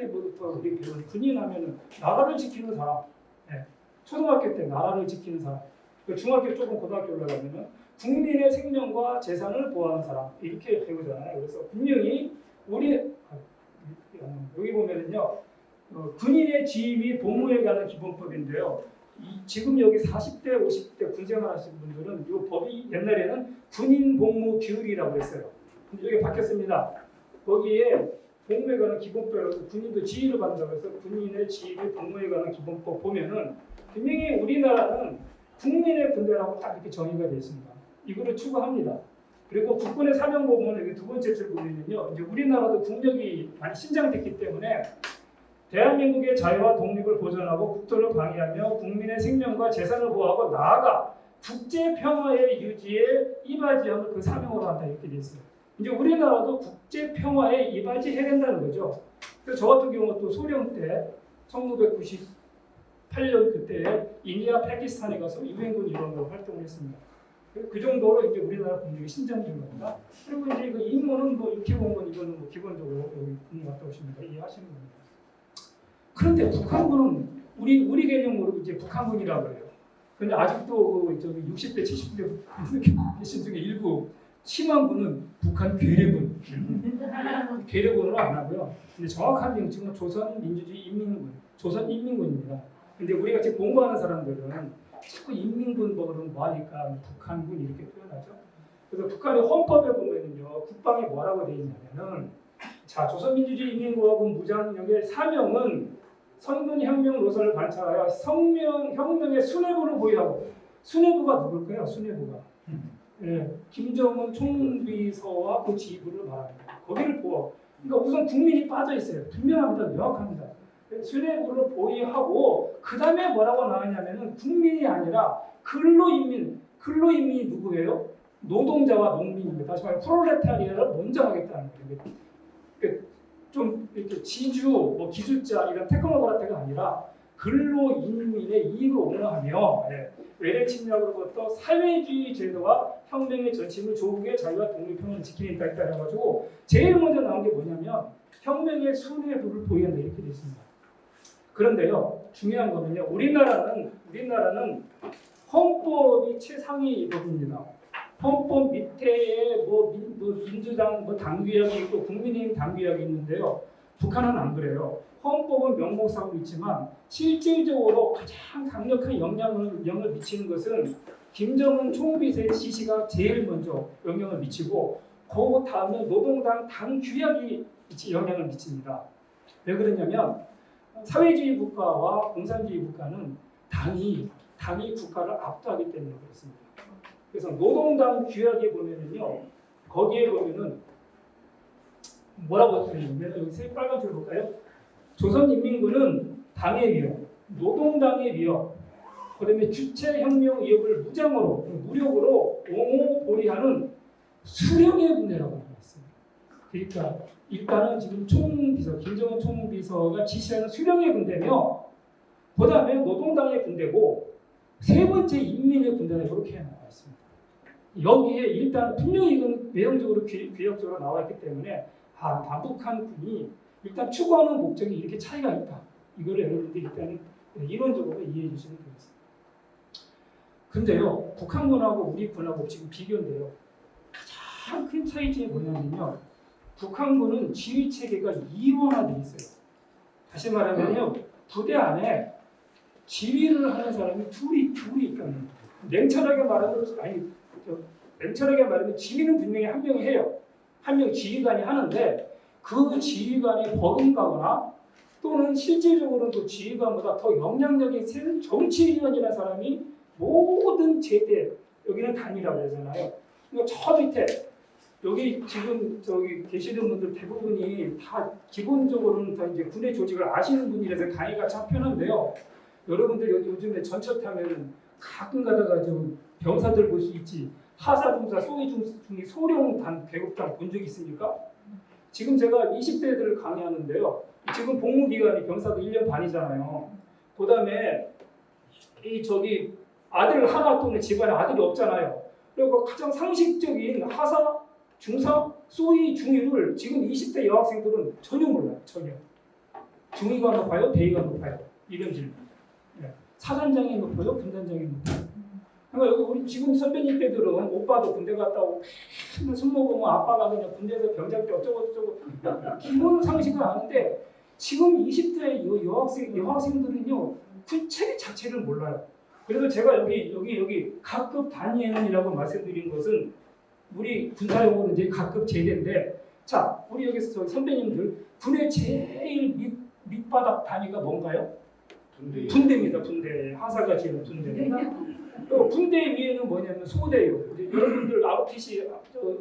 때부터 우리 배우는 군인하면은 나라를 지키는 사람, 예. 초등학교 때 나라를 지키는 사람, 중학교 조금 고등학교 올라가면은 국민의 생명과 재산을 보호하는 사람 이렇게 배우잖아요. 그래서 분명히 우리 여기 보면은요 군인의 지위 및 복무에 관한 기본법인데요. 지금 여기 40대, 50대 군생활하시는 분들은 이 법이 옛날에는 군인 복무 규율이라고 했어요. 근데 여기 바뀌었습니다. 거기에 복무에 관한 기본법에서 군인도 지위를 받는다고 해서 군인의 지위 및 복무에 관한 기본법 보면은 분명히 우리나라는 국민의 군대라고 딱 이렇게 정의가 되어 있습니다. 이거를 추구합니다. 그리고 국군의 사명 보면 여기 두 번째 줄 보면요, 이제 우리나라도 국력이 많이 신장됐기 때문에 대한민국의 자유와 독립을 보존하고 국토를 방위하며 국민의 생명과 재산을 보호하고 나아가 국제 평화의 유지에 이바지함을 그 사명으로 한다 이렇게 되어 있어요. 이제 우리나라도 국제 평화에 이바지해야 된다는 거죠. 그래서 저 같은 경우는 또 소련 때 1998년 그때 인디아 파키스탄에 가서 유엔군 일원으로 활동을 했습니다. 그 정도로 이제 우리나라 국력이 신장된 겁니다. 그리고 이제 그 임무는 뭐 이렇게 보면 이거는 뭐 기본적으로 여기 군인 갔다 오십니다. 이해하시는 겁니다. 그런데 북한군은 우리 개념으로 이제 북한군이라고 해요. 그런데 아직도 저기 60대, 70대 계신 중에 일부 심한 분은 북한 괴뢰군, 괴뢰군으로 안 하고요. 근데 정확한 명칭은 조선민주주의 인민군, 조선인민군입니다. 근데 우리가 지금 공부하는 사람들은 자꾸 인민군 뭐 하니까 북한군 이렇게 표현하죠. 그래서 북한의 헌법에 보면은요, 국방이 뭐라고 되어 있냐면은 자, 조선민주주의 인민공화국 무장력의 사명은 선군혁명 노선을 관찰하여 혁명의 수뇌부를 보유하고, 수뇌부가 누굴까요? 수뇌부가 예, 김정은 총비서와 그 지휘부를 말합니다. 거기를 보호. 그러니까 우선 국민이 빠져 있어요. 분명합니다. 명확합니다. 수뇌부를 보유하고 그 다음에 뭐라고 나왔냐면은 국민이 아니라 근로인민이 누구예요? 노동자와 농민입니다. 다시 말해 프롤레타리아를 먼저 하겠다는 거예요. 좀 이렇게 지주, 뭐 기술자 이런 테크노크라트가 아니라 근로인민의 이익을 옹호하며 외래 침략으로부터 사회주의 제도와 혁명의 전침을 조국의 자유와 독립평화를 지키는 데 있다 해가지고 제일 먼저 나온 게 뭐냐면 혁명의 수뇌부를 보유한다 이렇게 되어 있습니다. 그런데요, 중요한 거는요, 우리나라는 헌법이 최상위 법입니다. 헌법 밑에에 민주당 당규약이 있고 국민의힘 당규약이 있는데요. 북한은 안 그래요. 헌법은 명목상으로 있지만 실질적으로 가장 강력한 영향을 미치는 것은 김정은 총비서의 지시가 제일 먼저 영향을 미치고 그 다음에 노동당 당규약이 영향을 미칩니다. 왜 그러냐면 사회주의 국가와 공산주의 국가는 당이 국가를 압도하기 때문에 그렇습니다. 그래서 노동당 규약에 보면은요, 거기에 보면은 뭐라고 되냐면 여기 세 빨간 줄 볼까요? 조선인민군은 당의 위협, 노동당의 위협, 그다음에 주체혁명 위협을 무력으로 옹호 보리하는 수령의 군대라고 하고 있습니다. 그러니까 일단은 지금 김정은 총비서가 지시하는 수령의 군대며, 그다음에 노동당의 군대고, 세 번째 인민의 군대는 이렇게 나와 있습니다. 여기에 일단 분명히 이건 외형적으로 규약적으로 나와 있기 때문에 남북한 군이 일단 추구하는 목적이 이렇게 차이가 있다. 이거를 여러분들이 일단 이론적으로 이해해 주시면 되겠습니다. 근데요, 북한군하고 우리 군하고 지금 비교인데요. 가장 큰 차이점이 뭐냐면요, 북한군은 지휘 체계가 이원화되어 있어요. 다시 말하면요, 부대 안에 지휘를 하는 사람이 둘이 있거든요. 냉철하게 말하면 지휘는 분명히 한 명이 해요. 한 명 지휘관이 하는데 그 지휘관이 버금가거나 또는 실질적으로는 그 지휘관보다 더 영향력이 센 정치위원이라는 사람이 모든 제대, 여기는 단이라고 하잖아요. 그러니까 저 밑에 여기 지금 저기 계시는 분들 대부분이 다 기본적으로는 다 이제 군의 조직을 아시는 분이라서 단위가 참 편한데요. 여러분들 요즘에 전철 타면은 가끔 가다가 좀 병사들 볼 수 있지. 하사중사, 소위중이 소령단, 계급단 본 적 있습니까? 지금 제가 20대들을 강의하는데요. 지금 복무기간이 병사도 1년 반이잖아요. 그 다음에 저기 아들 하나 또는 집안에 아들이 없잖아요. 그리고 가장 상식적인 하사, 중사, 소위, 중위를 지금 20대 여학생들은 전혀 몰라요. 전혀. 중위가 높아요, 대위가 높아요? 이런 질문. 예. 사단장이 높아요, 분단장이 높아요? 그러니까 여기 우리 지금 선배님 때들은 오빠도 군대 갔다 오고 맨날 술 먹으면 아빠가 그냥 군대에서 병장 때 어쩌고 기본 상식은 아는데 지금 20대 여학생들은요 그 체계 자체를 몰라요. 그래서 제가 여기 각급 단위회원이라고 말씀드린 것은 우리 군사용어는 이제 각급 제대인데, 자 우리 여기서 저 선배님들 군의 제일 밑바닥 단위가 뭔가요? 분대입니다. 분대. 하사가 지은 분대. 분대 위에는 뭐냐면 소대예요. 여러분들 ROTC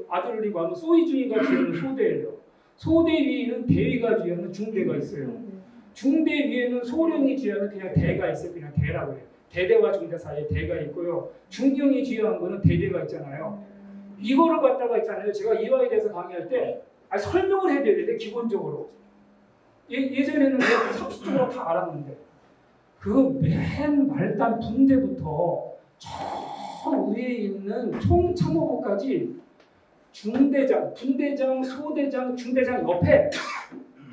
아들리고 하면 소위주의가 지은 소대예요. 소대 위에는 대위가 지은 중대가 있어요. 중대 위에는 소령이 지은 그냥 대가 있어요. 그냥 대라고 해요. 대대와 중대 사이에 대가 있고요. 중령이 지은 거는 대대가 있잖아요. 이거를 갖다가 있잖아요. 제가 이화에 대해서 강의할 때 설명을 해야 되는데 기본적으로 예전에는 그냥 상식적으로 다 알았는데 그 맨 말단 분대부터 저 위에 있는 총참모부까지 중대장, 분대장, 소대장, 중대장 옆에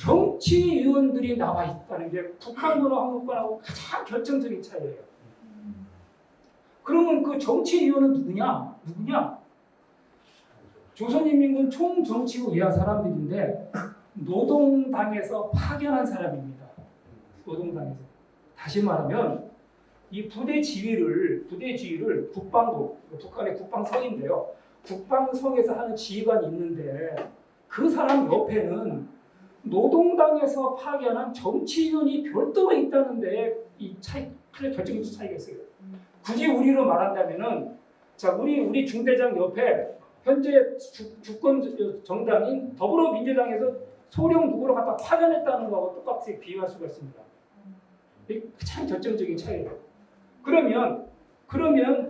정치위원들이 나와 있다는 게 북한군하고 한국군하고 가장 결정적인 차이예요. 그러면 그 정치위원은 누구냐? 조선인민군 총정치부 이하 사람들인데 노동당에서 파견한 사람입니다. 노동당에서. 다시 말하면 이 부대 지휘를 국방부, 북한의 국방성인데요. 국방성에서 하는 지휘관이 있는데 그 사람 옆에는 노동당에서 파견한 정치위원이 별도로 있다는데 이 차이, 결정적인 차이가 있어요. 굳이 우리로 말한다면은 자 우리 중대장 옆에 현재 주권 정당인 더불어민주당에서 소령 누구로 갖다 파견했다는 거하고 똑같이 비교할 수가 있습니다. 이게 참 결정적인 차이예요. 그러면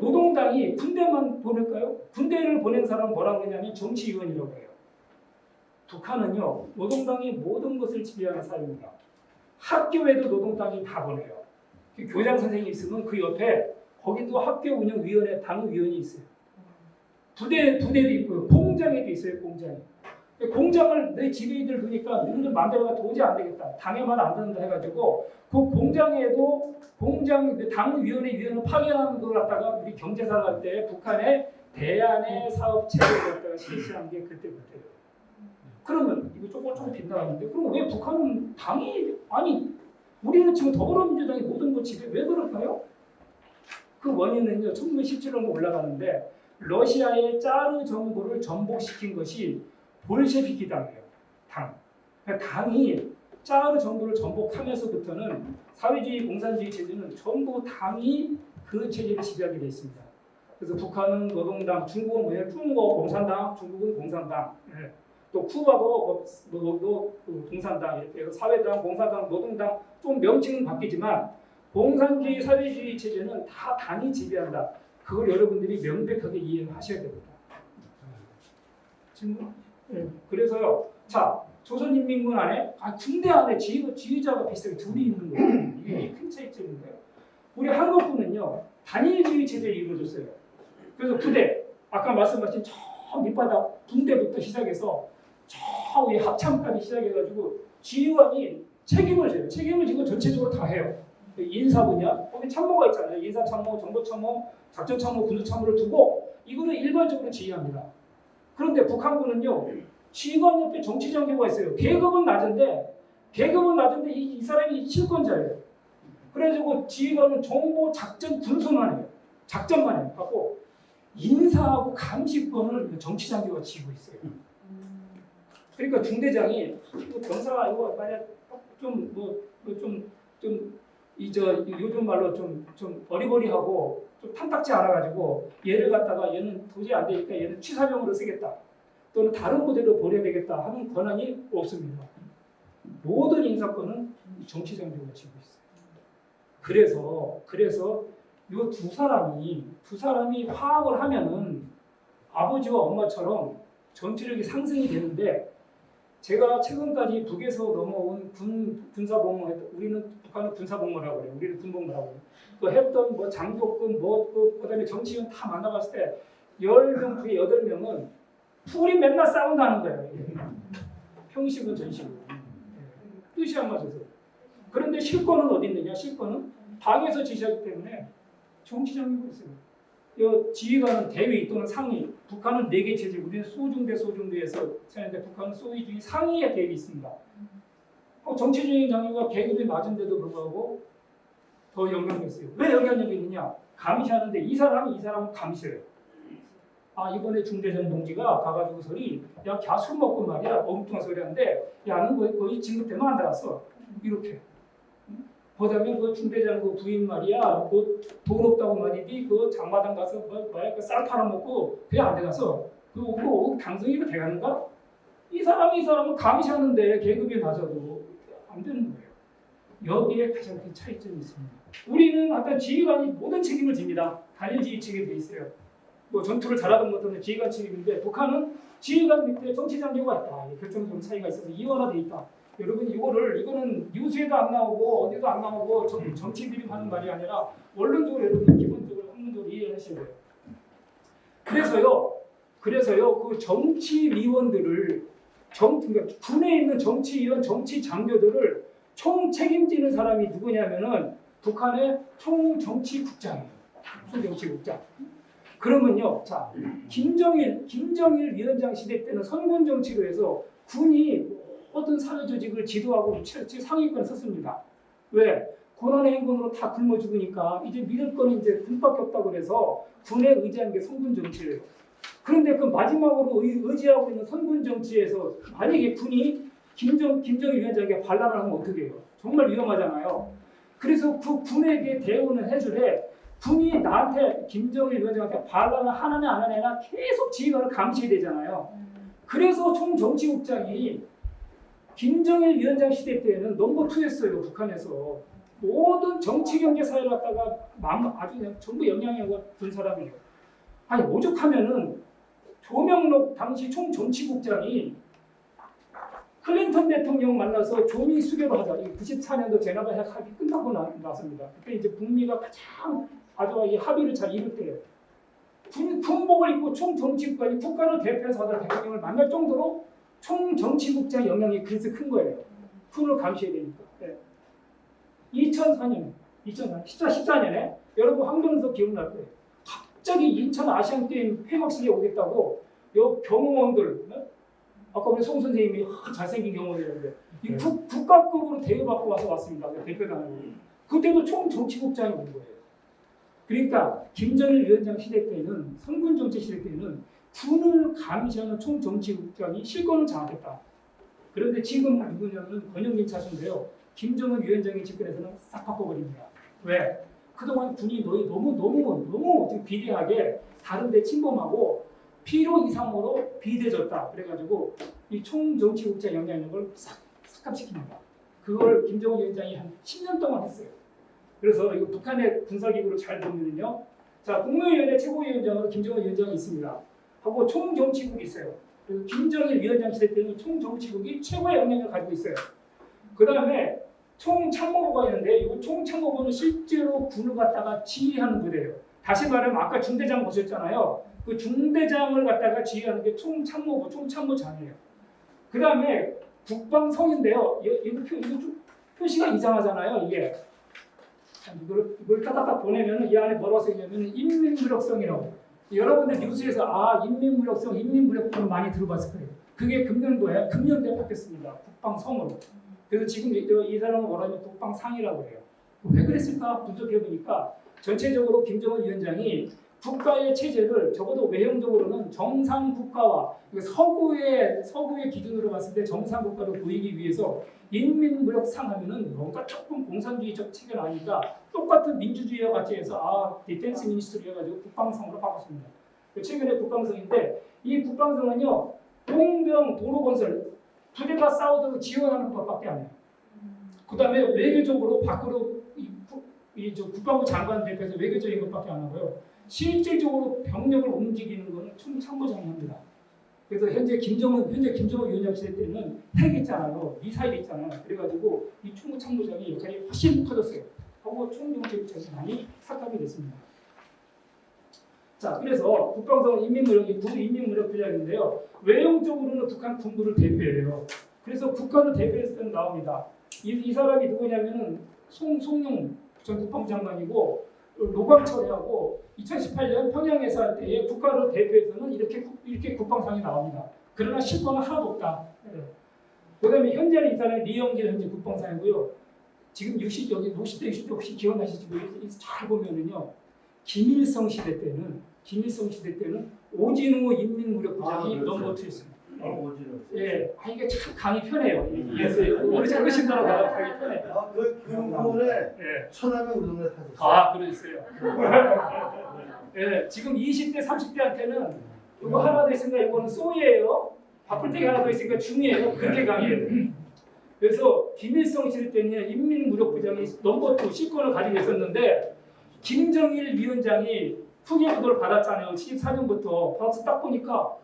노동당이 군대만 보낼까요? 군대를 보낸 사람은 뭐라고 하냐면 정치위원이라고 해요. 북한은요 노동당이 모든 것을 지휘하는 사회입니다. 학교에도 노동당이 다 보내요. 교장 선생님이 있으면 그 옆에 거기도 학교 운영위원회 당위원이 있어요. 부대도 있고요. 공장에도 있어요. 공장을 내 지휘들 보니까 너희들 마음대로가 도저히 안 되겠다. 당에만 안 된다 해가지고 그 공장에도 당위원회 위원을 파견하는 걸 갖다가 우리 경제사 갈 때 북한의 대안의 사업체를 갖다가 실시한 게 그때부터예요. 그러면 이거 조금 빗나가는데 그럼 왜 북한은 우리는 지금 더불어민주당이 모든 걸 지배 왜 그럴까요? 그 원인은요 1917년으로 올라가는데 러시아의 짜르 정부를 전복시킨 것이 볼셰비키당이에요. 당이 짜르 정부를 전복하면서부터는 사회주의 공산주의 체제는 전부 당이 그 체제를 지배하게 되어 있습니다. 그래서 북한은 노동당, 중국은 뭐예요? 중국 공산당, 중국은 공산당, 또 쿠바도 공산당 이렇게 해서 사회당, 공산당, 노동당 좀 명칭은 바뀌지만 공산주의, 사회주의 체제는 다 당이 지배한다. 그걸 여러분들이 명백하게 이해하셔야 됩니다. 지금 그래서요. 자, 조선인민군 안에 군대 안에 지휘자가 비슷하게 둘이 있는 거예요. 이게 큰 차이점인데요. 우리 한국군은요 단일주의 체제를 이루어졌어요. 그래서 부대 아까 말씀하신 저 밑바닥 분대부터 시작해서 저 위에 합참까지 시작해가지고 지휘관이 책임을 져요. 책임을 지고 전체적으로 다 해요. 인사 분야 거기 참모가 있잖아요. 인사참모, 정보참모, 작전참모, 군수참모를 두고 이거는 일괄적으로 지휘합니다. 그런데 북한군은요 지휘관 옆에 정치장교가 있어요. 계급은 낮은데 이 사람이 실권자예요. 그래가지고 지휘관은 정보, 작전, 군수만 해요. 작전만 해요. 갖고 인사하고 감시권을 정치장교가 쥐고 있어요. 그러니까 중대장이 병사가 이거 만약 요즘 말로 좀 어리버리하고 좀 탐탁지 않아가지고 얘를 갖다가 얘는 도저히 안 되니까 얘는 취사병으로 쓰겠다. 또는 다른 부대로 보내야 되겠다 하는 권한이 없습니다. 모든 인사권은 정치장교가 쥐고 있어요. 그래서 이 두 사람이 화합을 하면은 아버지와 엄마처럼 전투력이 상승이 되는데 제가 최근까지 북에서 넘어온 군사복무 우리는 북한은 군사복무라고 그래요. 우리는 군복무라고 그래요. 그 했던 뭐 장교급 그다음에 정치인 다 만나봤을 때 10명 중에 8명은 둘이 맨날 싸운다는 거예요. 평식은 전식은 뜻이 안 맞아서. 그런데 실권은 어디 있느냐? 실권은 당에서 지시하기 때문에 정치장이고 있어요. 이 지휘관은 대위 또는 상위. 북한은 4개 체제, 우리는 소중대 소중대에서 사는데 북한은 소위주의 상위에 대위 있습니다. 정치적인 장애가 계급이 낮은데도 불구하고 더 영향력이 있어요. 왜 영향력이 있느냐? 감시하는데 이 사람은 감시해요. 아, 이번에 중대장 동지가 가가지고서리 야, 갸 술 먹고 말이야 엉뚱한 소리 하는데 야는 거의 진급되면 안 들어갔어. 이렇게. 그다음에 그 중대장 그 부인 말이야 그 돈 없다고 말이지 그 장마당 가서 그 쌀 팔아먹고 그게 안 돼가서 그 당선인이 돼가는가? 이 사람은 감시하는데 계급이 낮아도 안 되는 거예요. 여기에 가장 큰 차이점이 있습니다. 우리는 어떤 지휘관이 모든 책임을 집니다. 단일지휘 책임이 돼 있어요. 뭐 전투를 잘하든 못하든 지휘관 책임인데 북한은 지휘관 밑에 정치장교가 있다. 결정적인 차이가 있어서 이원화돼 있다. 여러분 이거는 뉴스에도 안 나오고 어디도 안 나오고 정치인들이 하는 말이 아니라 원론적으로 여러분 기본적으로 학문적으로 이해하셔야 돼요. 그래서요 그 정치위원들을 그러니까 군에 있는 정치위원, 정치장교들을 총 책임지는 사람이 누구냐면은 북한의 총정치국장이에요. 총정치국장. 그러면요, 자 김정일 위원장 시대 때는 선군 정치로 해서 군이 어떤 사회 조직을 지도하고 상위권에 섰습니다. 왜? 고난의 행군으로 다 굶어 죽으니까 이제 믿을 건 이제 군밖에 없다고 그래서 군에 의지하는 게 선군 정치예요. 그런데 그 마지막으로 의지하고 있는 선군 정치에서 만약에 군이 김정일 위원장에게 반란을 하면 어떻게 해요? 정말 위험하잖아요. 그래서 그 군에게 대우는 해주되 군이 나한테 김정일 위원장한테 반란을 하느냐 안 하느냐 계속 지휘관을 감시해야 되잖아요. 그래서 총정치국장이 김정일 위원장 시대 때에는 넘버 2였어요. 북한에서. 모든 정치 경제 사회를 갖다가 아주 그냥 전부 영향력을 준 사람이에요. 아니 오죽하면은 조명록 당시 총정치국장이 클린턴 대통령 만나서 조미 수교를 하자. 94년도 제네바 합의 끝나고 나왔습니다. 그때 이제 북미가 가장 아주 이 합의를 잘 이룰 때예요. 군복을 입고 총정치국장이 국가를 대표해서 하던 대통령을 만날 정도로 총정치국장 영향이 그래서 큰 거예요. 군을 감시해야 되니까. 네. 2014년에 여러분 황병석 기억날 거예요. 갑자기 인천 아시안게임 폐막식에 오겠다고 요 경호원들, 아까 우리 송 선생님이 잘생긴 경호원이었는데 이 국가급으로 대우받고 왔습니다. 대표단으로. 그때도 총정치국장이 온 거예요. 그러니까 김정일 위원장 시대 때는 선군 정치 시대 때는 군을 감시하는 총정치국장이 실권을 장악했다. 그런데 지금은 누구냐면 권영민 차수인데요. 김정은 위원장의 집권에서는 싹 바꿔버립니다. 왜? 그동안 군이 너무 지금 비대하게 다른데 침범하고 필요 이상으로 비대해졌다. 그래가지고 이 총정치국장 영향력을 싹 삭감시킵니다. 그걸 김정은 위원장이 한 10년 동안 했어요. 그래서 이거 북한의 군사기구를 잘 보면요. 자, 국무위원회 최고위원장으로 김정은 위원장이 있습니다. 하고 총정치국이 있어요. 그래서 김정일 위원장 시대 때는 총정치국이 최고의 영향력을 가지고 있어요. 그 다음에 총참모부가 있는데 이 총참모부는 실제로 군을 갖다가 지휘하는 부대예요. 다시 말하면 아까 중대장 보셨잖아요. 그 중대장을 갖다가 지휘하는 게 총참모부, 총참모장이에요. 그 다음에 국방성인데요. 이거 표시가 이상하잖아요. 이게 이걸 딱딱 보내면 이 안에 뭐라고 써있냐면 인민무력성이라고. 여러분들 뉴스에서 인민무력성, 인민무력성 많이 들어봤을 거예요. 그게 금년도에 바뀌었습니다. 국방성으로. 그래서 지금 이 사람은 뭐라면 국방상이라고 해요. 왜 그랬을까 분석해보니까 전체적으로 김정은 위원장이 국가의 체제를 적어도 외형적으로는 정상국가와 서구의 기준으로 봤을 때 정상국가로 보이기 위해서 인민무력상 하면은 뭔가 조금 공산주의적 체계가 아니까 똑같은 민주주의와 같이 해서 디펜스 미니스트리 해가지고 국방성으로 바꿨습니다. 최근에 국방성인데 이 국방성은요 공병 도로건설 부대가 싸우도록 지원하는 것밖에 안 해요. 그 다음에 외교적으로 밖으로 국방부 장관 대표에서 외교적인 것밖에 안 하고요. 실질적으로 병력을 움직이는 것은 총참모장이 합니다. 그래서 현재 김정은 위원장 시대 때는 핵 있잖아요. 미사일 있잖아요. 그래가지고 이 총참모장이 역할이 훨씬 커졌어요. 하고 총정치국장이 많이 삭감이 됐습니다. 자, 그래서 국방성은 인민무력이 인민무력 부장인데요. 외형적으로는 북한 군부를 대표해요. 그래서 국가를 대표했을 때는 나옵니다. 이 사람이 누구냐면은 송용 전 국방장관이고 노광철이하고 2018년 평양에서 할 때에 국가를 대표해서는 이렇게 국방상이 나옵니다. 그러나 실권은 하나도 없다. 그다음에 현재는 이 사람이 리영길 현재 국방상이고요. 지금 60대 60대 혹시 기억나시지 모르겠어요. 잘 보면은요. 김일성 시대 때는 오진우 인민무력부장이 넘버 2였습니다. 예, 이게 참 강이 편해요. 우리 자르신다고 강이 편해. 그 부분에 예. 천하면 우리 동네 사셨어요. 그러셨어요. 예, 지금 20대, 30대한테는 이거 하나 더 있으니까 이거는 소예요. 바쁠 때가 하나 더 있으니까 중이에요. 그렇게 강해요. 그래서 김일성 시대 때는 인민무력부장이 넘버 2 실권을 가지고 있었는데 김정일 위원장이 후계 부도를 받았잖아요. 74년부터 받아서 딱 보니까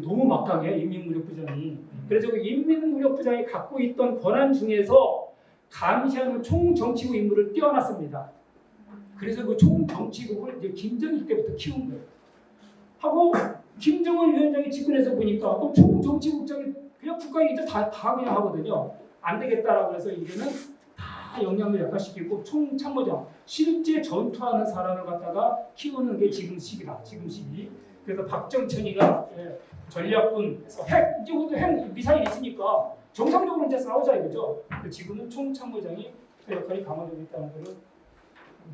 너무 막강해 인민무력부장이. 그래서 그 인민무력부장이 갖고 있던 권한 중에서 감시하는 총정치국 인물을 띄워놨습니다. 그래서 그 총정치국을 이제 김정일 때부터 키운 거예요. 하고 김정은 위원장이 집권해서 보니까 또 총정치국장이 그냥 국가에 이제 다 그냥 하거든요. 안 되겠다라고 해서 이제는 다 영향을 약화시키고 총참모장 실제 전투하는 사람을 갖다가 키우는 게 지금 시기다. 지금 시기. 그래서 박정천이가 전략군, 핵 미사일 있으니까 정상적으로 이제 싸우자 이거죠. 지금은 총참모장이 그 역할이 강화되고 있다는 거를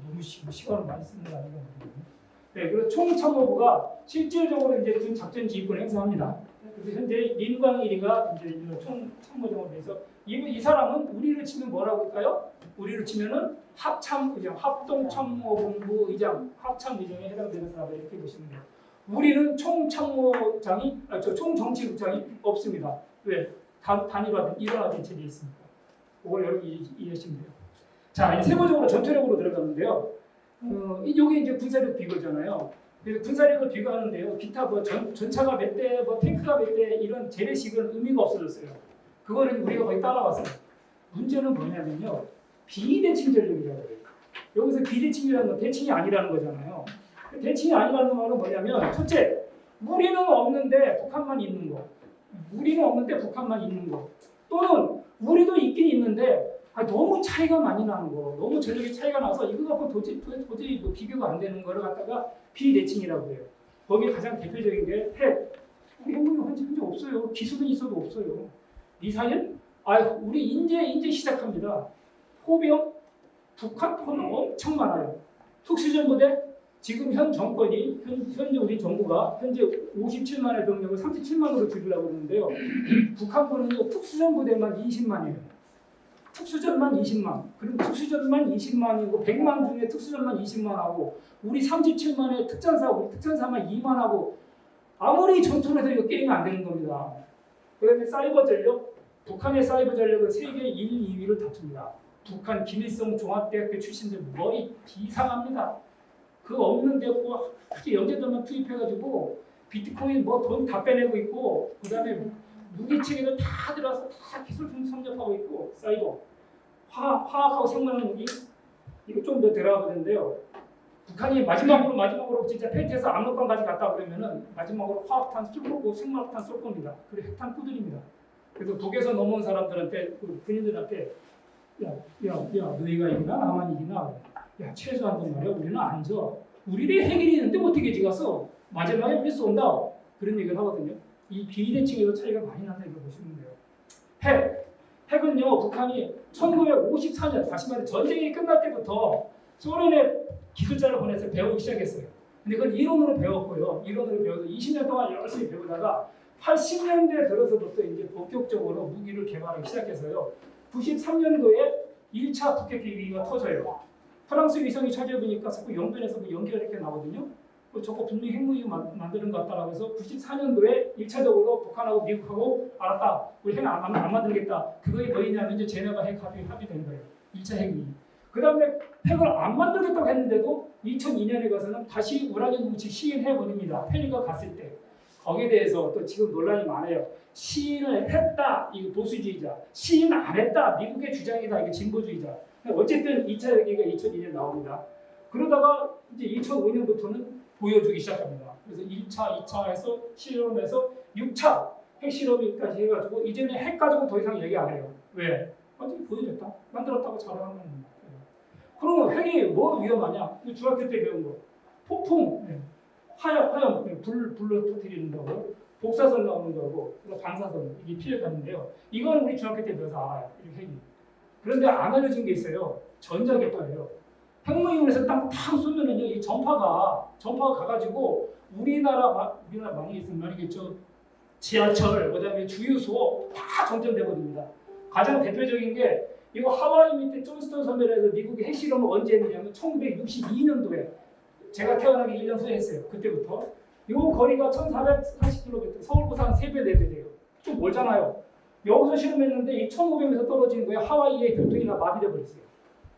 너무 시간을 많이 쓰는 거 아닌가 모르겠네요. 네, 그래서 총참모부가 실질적으로 이제 군 작전 지휘권을 행사합니다. 그래서 현재 민광일이가 이제 총참모장으로 돼서 이 사람은 우리를 치면 뭐라고 할까요? 우리를 치면은 합참의장, 합동참모본부 의장, 합참의장에 해당되는 사람 이렇게 보시면 돼요. 우리는 총참모장이, 총정치국장이 없습니다. 왜? 단일화된 일원화된 체제에 있습니다. 그걸 여러분이 이해하시면 돼요. 자, 이제 세부적으로 전투력으로 들어가는데요. 이게 이제 군사력 비교잖아요. 그래서 군사력을 비교하는데요. 기타 뭐 전차가 몇 대, 뭐 탱크가 몇 대 이런 재래식은 의미가 없어졌어요. 그거는 우리가 거의 따라왔어요. 문제는 뭐냐면요. 비대칭 전력이라고 해요. 여기서 비대칭이라는 건 대칭이 아니라는 거잖아요. 대칭이 아니라는 말은 뭐냐면 첫째, 우리는 없는데 북한만 있는 거. 우리는 없는데 북한만 있는 거. 또는 우리도 있긴 있는데 너무 차이가 많이 나는 거. 너무 전력이 차이가 나서 이거 갖고 도저히 뭐 비교가 안 되는 거를 갖다가 비대칭이라고 해요. 거기에 가장 대표적인 게 핵. 우리 핵무기 현재 없어요. 기술은 있어도 없어요. 미사일? 우리 이제 시작합니다. 포병? 북한 포는 엄청 많아요. 특수전부대? 지금 현 정권이 현재 우리 정부가 현재 57만의 병력을 37만으로 줄이려고 그러는데요. 북한군은요 특수전부대만 20만이에요. 특수전만 20만. 그럼 특수전만 20만이고 100만 중에 특수전만 20만하고 우리 37만의 특전사만 2만하고 아무리 전투를 해도 이거 게임이 안 되는 겁니다. 그다음에 사이버 전력, 북한의 사이버 전력은 세계 1, 2위를 다툽니다. 북한 김일성 종합대학교 출신들 머리 비상합니다. 그거 없는데 뭐 영재들만 투입해가지고 비트코인 뭐 돈 다 빼내고 있고 그다음에 무기 체계도 다 들어와서 다 기술 섭렵하고 있고 사이버 화학하고 생물 무기 이거 좀 더 들어가 보는데요. 북한이 마지막으로 진짜 패퇴해서 압록강까지 갔다 그러면은 마지막으로 화학탄 쏠 거고 생물학탄 쏠 겁니다. 그리고 핵탄 두드립니다. 그래서 북에서 넘어온 사람들한테 군인들한테 야 너희가 이기나 나만 이기나 야 최소한 말이야 우리는 안 져. 우리들이 핵이 있는데 어떻게 지가서 마지막에 우리 쏜다. 그런 얘기를 하거든요. 이 비대칭에도 차이가 많이 난다 이거 보시면 돼요. 핵은요 북한이 1954년 다시 말해 전쟁이 끝날 때부터 소련의 기술자를 보내서 배우기 시작했어요. 근데 그건 이론으로 배웠고요. 이론으로 배워서 20년 동안 열심히 배우다가 80년대 들어서부터 이제 본격적으로 무기를 개발하기 시작해서요. 93년도에 1차 북핵 비위기가 터져요. 프랑스 위성이 찾아보니까 자꾸 영변에서 그 연기가 이렇게 나거든요. 저거 분명히 핵무기 만드는 것 같다라고 해서 94년도에 1차적으로 북한하고 미국하고 알았다. 우리 핵 안 만들겠다. 그거에 뭐냐면 이제 제네바 핵 합의된 거예요. 2차 핵무기. 그 다음에 핵을 안 만들겠다고 했는데도 2002년에 가서는 다시 우라늄 뭉치 시인해버립니다. 펠리가 갔을 때. 거기에 대해서 또 지금 논란이 많아요. 시인을 했다. 이거 보수주의자. 시인 안 했다. 미국의 주장이다. 이거 진보주의자. 어쨌든 2차 핵무기가 2002년 나옵니다. 그러다가 이제 2005년부터는 보여주기 시작합니다. 그래서 1차, 2차에서 실험해서 6차 핵실험까지 해가지고 이제는 핵 가지고 더 이상 얘기 안 해요. 왜? 완전히 보여줬다. 만들었다고 자랑하는 겁니다. 그러면 핵이 뭐 위험하냐? 중학교 때 배운 거. 폭풍, 화염, 불로 터뜨리는 거고, 복사선 나오는 거고, 방사선, 이게 피해가 있는데요. 이건 우리 중학교 때 배워서 알아요. 이 핵이. 그런데 안 알려진 게 있어요. 전자기파예요. 핵무기에서 딱 쏘면은요, 이 전파가 가가지고 우리나라 많이 있으면 말이겠죠. 지하철, 그다음에 주유소 다 정전돼 버립니다. 가장 대표적인 게 이거 하와이 밑에 존스턴 섬에서 미국이 핵실험을 언제 했느냐면 1962년도에 제가 태어나기 1년 후에 했어요. 그때부터. 이 거리가 1440km, 서울보다 한 3배, 4배 돼요. 좀 멀잖아요. 여기서 실험했는데 이 1500m 떨어지는 거에 하와이의 교통이나 마비돼 버렸어요.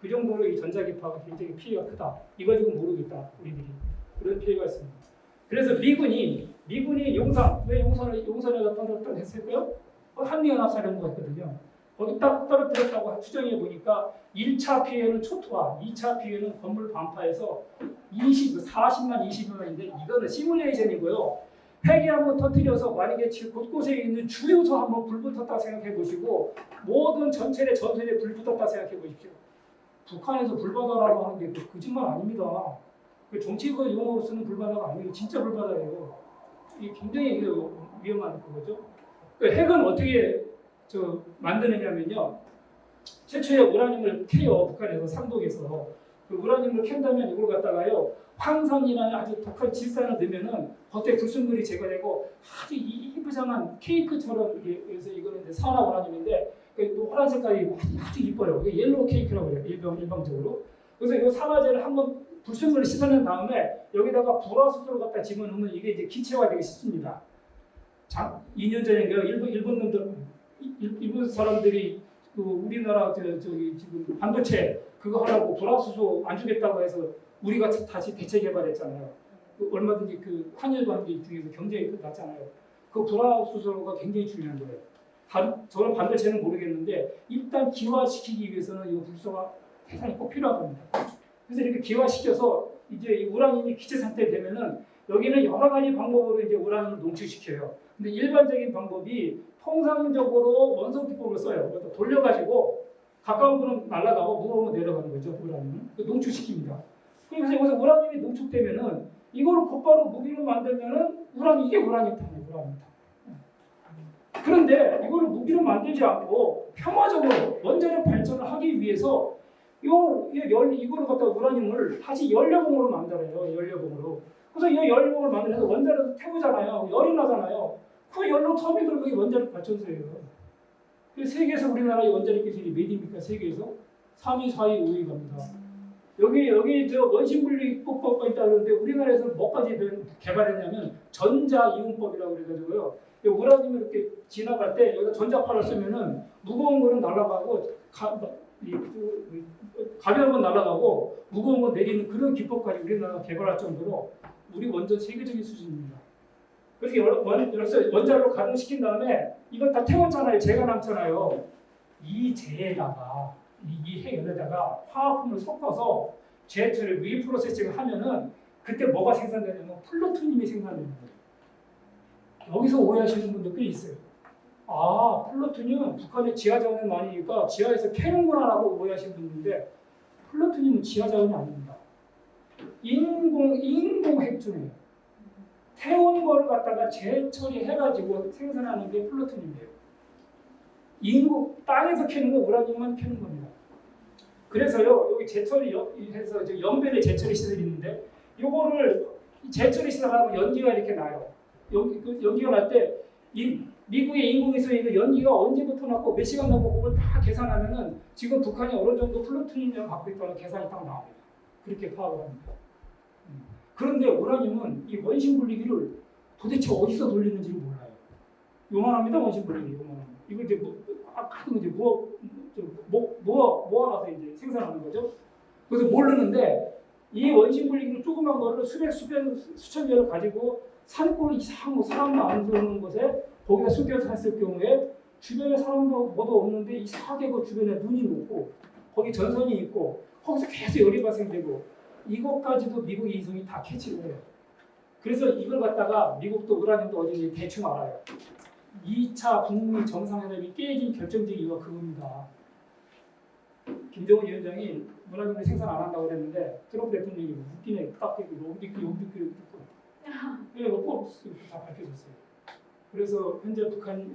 그 정도로 이 전자기파가 굉장히 피해가 크다. 이걸 지금 모르겠다, 우리들이. 그런 피해가 있습니다. 그래서 미군이 용산, 왜 용산에다 떨어졌다고 했을까요? 한미연합사령부가 했거든요. 거기 딱 떨어뜨렸다고 추정해 보니까 1차 피해는 초토화, 2차 피해는 건물 반파에서 40만, 20만인데 이거는 시뮬레이션이고요. 핵이 한번 터뜨려서 만약에 지금 곳곳에 있는 주요소 한번 불 붙었다 생각해 보시고 모든 전체의 전선에 불 붙었다 생각해 보십시오. 북한에서 불바다라고 하는 게 거짓말 아닙니다. 정치적 용어로 쓰는 불바다가 아니에요. 진짜 불바다예요. 이게 굉장히 위험한 거죠. 핵은 어떻게 만드느냐면요. 최초에 우라늄을 캐요. 북한에서 상독에서. 그 우라늄을 캔다면 이걸 갖다가요. 황산이라는 아주 독한 질산을 넣으면은 겉에 불순물이 제거되고 아주 이쁘장한 케이크처럼 그래서 이거는 이제 산화 우라늄인데 노란 색깔이 아주 이뻐요. 이게 옐로우 케이크라고 해요. 일방적으로. 그래서 이 산화제를 한번 불순물을 씻어낸 다음에 여기다가 불화수소를 갖다 집어넣으면 이게 이제 기체화되기 쉽습니다. 2년 전인가요? 일본 사람들이 우리나라 지금 반도체 그거 하라고 불화수소 안 주겠다고 해서 우리가 다시 대체 개발했잖아요. 얼마든지 그 한일 관계 중에서 경쟁이 났잖아요. 그 불화수소가 굉장히 중요한 거예요. 저는 반도체는 모르겠는데 일단 기화시키기 위해서는 이 불소가 대단히 꼭 필요합니다. 그래서 이렇게 기화시켜서 이제 이 우라늄이 기체 상태 되면은 여기는 여러 가지 방법으로 이제 우라늄을 농축시켜요. 근데 일반적인 방법이 통상적으로 원소 기법을 써요. 그래서 돌려가지고 가까운 거는 날아가고 무거운 건 내려가는 거죠. 우라늄은 농축시킵니다. 그래서 여기서 우라늄이 농축되면은 이거를 곧바로 무기로 만들면은 이게 우라늄탄이에요. 우라늄탄. 그런데 이거를 무기로 만들지 않고 평화적으로 원자력 발전을 하기 위해서 이거를 갖다 우라늄을 다시 연료봉으로 만들어요. 연료봉으로. 그래서 이 연료봉을 만들어서 원자력을 태우잖아요. 열이 나잖아요. 그 연료 터빈 그게 원자력 발전소예요. 그래서 세계에서 우리나라의 원자력 기술이 몇 위입니까? 세계에서 3위, 4위, 5위 갑니다. 여기 저 원심분리법이 있다는데 우리나라에서 뭐까지 개발했냐면 전자이온법이라고 그래가지고요. 우라늄이 이렇게 지나갈 때 여기다 전자파를 쓰면은 무거운 거는 날아가고 가벼운 건 날아가고 무거운 건 내리는 그런 기법까지 우리나라가 개발할 정도로 우리 완전 세계적인 수준입니다. 그렇게 원자로 가동시킨 다음에 이걸 다 태웠잖아요. 재가 남잖아요. 이 재에다가 이 핵에다가 화학품을 섞어서 재 처리 리프로세싱을 하면은 그때 뭐가 생산되냐면 플루토늄이 생산되는 거예요. 여기서 오해하시는 분들 꽤 있어요. 아, 플루토늄 북한에 지하 자원이 많으니까 지하에서 캐는구나라고 오해하시는 분인데 플루토늄은 지하 자원이 아닙니다. 인공 핵종이에요. 태운 거를 갖다가 재처리해가지고 생산하는 게 플루토늄이에요. 땅에서 캐는 거 우라늄만 캐는 겁니다. 그래서요, 여기 재처리해서 연변에 재처리 시설이 있는데, 요거를 재처리 시설하면 연기가 이렇게 나요. 연기가 날 때, 미국의 인공위성이 연기가 언제부터 났고 몇 시간 나고 그걸 다 계산하면은 지금 북한이 어느 정도 플루토늄을 갖고 있다는 계산이 딱 나옵니다. 그렇게 파악을 합니다. 그런데 우라늄은 이 원심 분리기를 도대체 어디서 돌리는지 몰라요. 요만합니다, 원심 분리기. 요만합니다. 이거 이제 가끔 이제 모아놔서 이제 생산하는 거죠. 그래서 모르는데 이 원심 분리기를 조그만 거를 수천 개를 가지고 산골 이상 사람 안 들어오는 곳에 거기다 숨겨서 했을 경우에 주변에 사람도 뭐도 없는데 이상하게 그 주변에 눈이 높고 거기 전선이 있고 거기서 계속 열이 발생되고 이것까지도 미국의 이성이 다 캐치를 해요. 그래서 이걸 갖다가 미국도 우라늄도 어딘지 대충 알아요. 2차 북미 정상회담이 깨진 결정적인 이유가 그겁니다. 김정은 위원장이 문화경제 생산 안 한다고 그랬는데 트럼프 대통령이 웃기네 딱 여기 듣고 그래서 꼭다 밝혀졌어요. 그래서 현재 북한의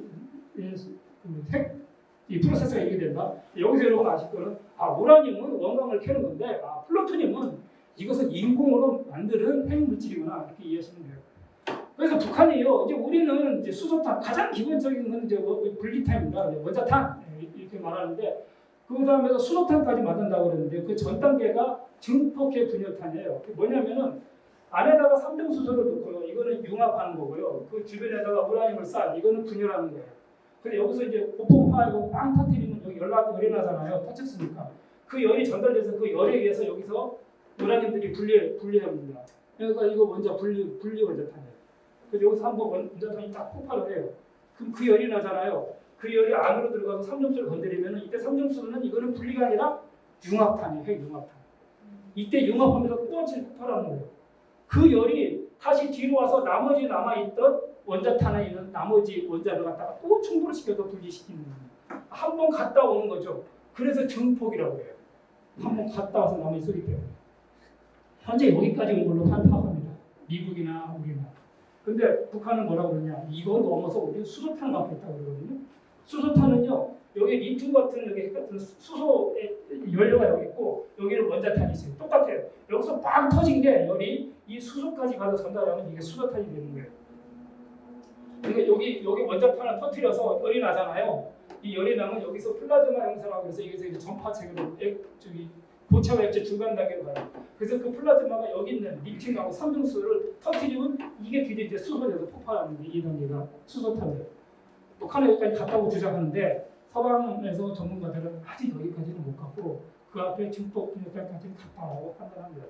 이 프로세스가 이렇게 된다. 여기서 여러분 아실 거는 우라늄은 원광을 캐는 건데 플루토늄은 이것은 인공으로 만드는 핵물질이구나 이렇게 이해하시면 돼요. 그래서 북한이요 이제 우리는 이제 수소탄 가장 기본적인 건 이제 분리탄입니다. 원자탄 이렇게 말하는데 그 다음에서 수소탄까지 만든다고 그러는데 그 전 단계가 증폭해 분열탄이에요. 그게 뭐냐면은 안에다가 삼중수소를 넣고요. 이거는 융합하는 거고요. 그 주변에다가 우라늄을 쌓아 이거는 분열하는 거예요. 근데 여기서 이제 고폭파하고 빵 터뜨리면 여기 열이 나잖아요. 터졌으니까. 그 열이 전달돼서 그 열에 의해서 여기서 우라늄들이 분리합니다. 그러니까 이거 먼저 분리 원자탄이에요. 그래서 여기서 한번 원자탄이 딱 폭발을 해요. 그럼 그 열이 나잖아요. 그 열이 안으로 들어가서 삼중수를 건드리면 이때 삼중수는 이거는 분리가 아니라 융합탄이에요. 핵융합탄. 이때 융합하면서 또 폭발하는 거예요. 그 열이 다시 뒤로 와서 나머지 남아있던 원자탄에 있는 나머지 원자를 갖다가 또 충돌을 시켜서 분리시키는 겁니다. 한 번 갔다 오는 거죠. 그래서 증폭이라고 해요. 한 번 갔다 와서 남아있기 때문에. 현재 여기까지 온 걸로 파악합니다. 미국이나 우리나. 근데 북한은 뭐라고 그러냐. 이거 넘어서 우리 수소탄 갖고 있다고 그러거든요. 수소탄은요. 여기 리튬 같은 여기 핵 같은 수소의 연료가 여기 있고 여기는 원자탄이 있어요. 똑같아요. 여기서 빵 터진 게 열이 이 수소까지 가서 전달하면 이게 수소탄이 되는 거예요. 그러니까 여기 원자탄을 터뜨려서 열이 나잖아요. 이 열이 나면 여기서 플라즈마 형성하고 그래서 여기서 이제 전파체계로 고체와 액체 중간 단계로 가요. 그래서 그 플라즈마가 여기 있는 리튬하고 삼중수를 터뜨리면 이게 뒤에 이제 수소돼서 폭발하는 게 이 단계가 수소탄이에요. 북한은 여기까지 갔다고 주장하는데 서방에서 전문가들은 아직 여기까지는 못 갔고 그 앞에 증폭 분열탄까지는 갔다고 판단합니다.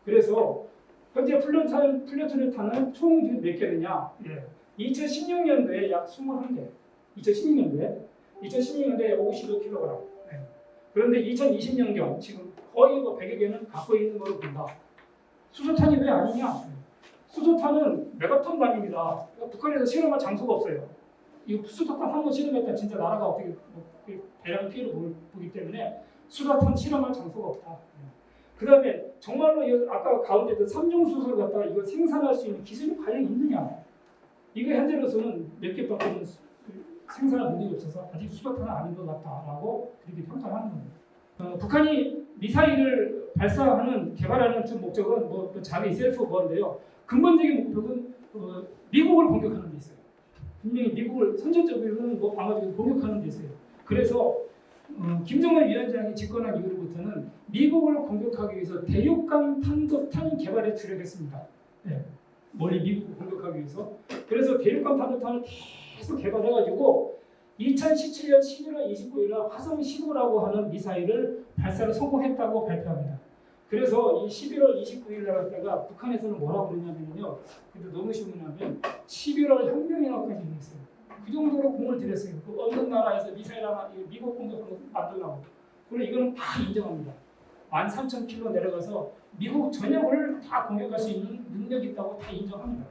그래서 현재 플루토늄탄은 총 몇 개느냐? 2016년도에 약 21개. 2016년도에 55kg. 그런데 2020년경 지금 거의 100여 개는 갖고 있는 걸로 본다. 수소탄이 왜 아니냐? 수소탄은 메가톤 단위입니다. 그러니까 북한에서 실험할 장소가 없어요. 이 수소탄 한 번 실험했다 진짜 나라가 어떻게 대량 피해를 보기 때문에 수소탄 실험할 장소가 없다. 그 다음에 정말로 아까 가운데 있던 삼중수소를 갖다가 이거 생산할 수 있는 기술이 과연 있느냐? 이거 현재로서는 몇 개밖에 생산할 능력이 없어서 아직 수소탄은 아닌 것 같다라고 그렇게 평가하는 겁니다. 북한이 미사일을 개발하는 주 목적은 자기 셀프 뭐인데요. 근본적인 목표는 미국을 공격하는 데 있어요. 분명히 미국을 선제적으로는 방어적으로 공격하는 데 있어요. 그래서 김정은 위원장이 집권한 이후로부터는 미국을 공격하기 위해서 대륙간 탄도탄 개발에 주력했습니다. 멀리 미국을 공격하기 위해서. 그래서 대륙간 탄도탄을 계속 개발해가지고 2017년 11월 29일 날 화성 15라고 하는 미사일을 발사를 성공했다고 발표합니다. 그래서 이 11월 29일 날 갖다가 북한에서는 뭐라고 그러냐면요. 근데 너무 시원하면 11월 혁명이라고까지 있어요. 그 정도로 공을 들였어요. 그 없는 나라에서 미사일 하나 미국 공격하는 거 만들라고. 그리고 이거는 다 인정합니다. 13,000km 내려가서 미국 전역을 다 공격할 수 있는 능력이 있다고 다 인정합니다.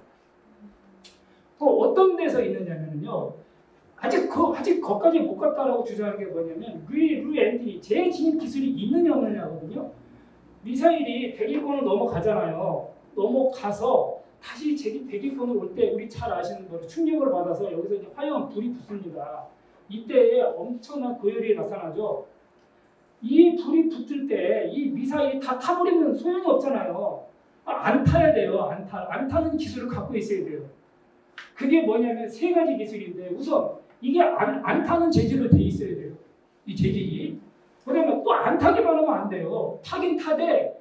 또 어떤 데서 있느냐면요. 아직 거기까지 못 갔다라고 주장하는 게 뭐냐면 루엔트리 재진입 기술이 있느냐 없느냐거든요. 미사일이 대기권을 넘어가잖아요. 넘어가서 다시 대기권을 올 때 우리 잘 아시는 대로 충격을 받아서 여기서 이제 화염 불이 붙습니다. 이때 엄청난 고열이 나타나죠. 이 불이 붙을 때 이 미사일이 다 타버리면 소용이 없잖아요. 안 타야 돼요. 안 타는 기술을 갖고 있어야 돼요. 그게 뭐냐면 세 가지 기술인데 우선 이게 안 타는 재질로 돼 있어야 돼요. 이 재질이. 그다음에 또 안 타기만 하면 안 돼요. 타긴 타되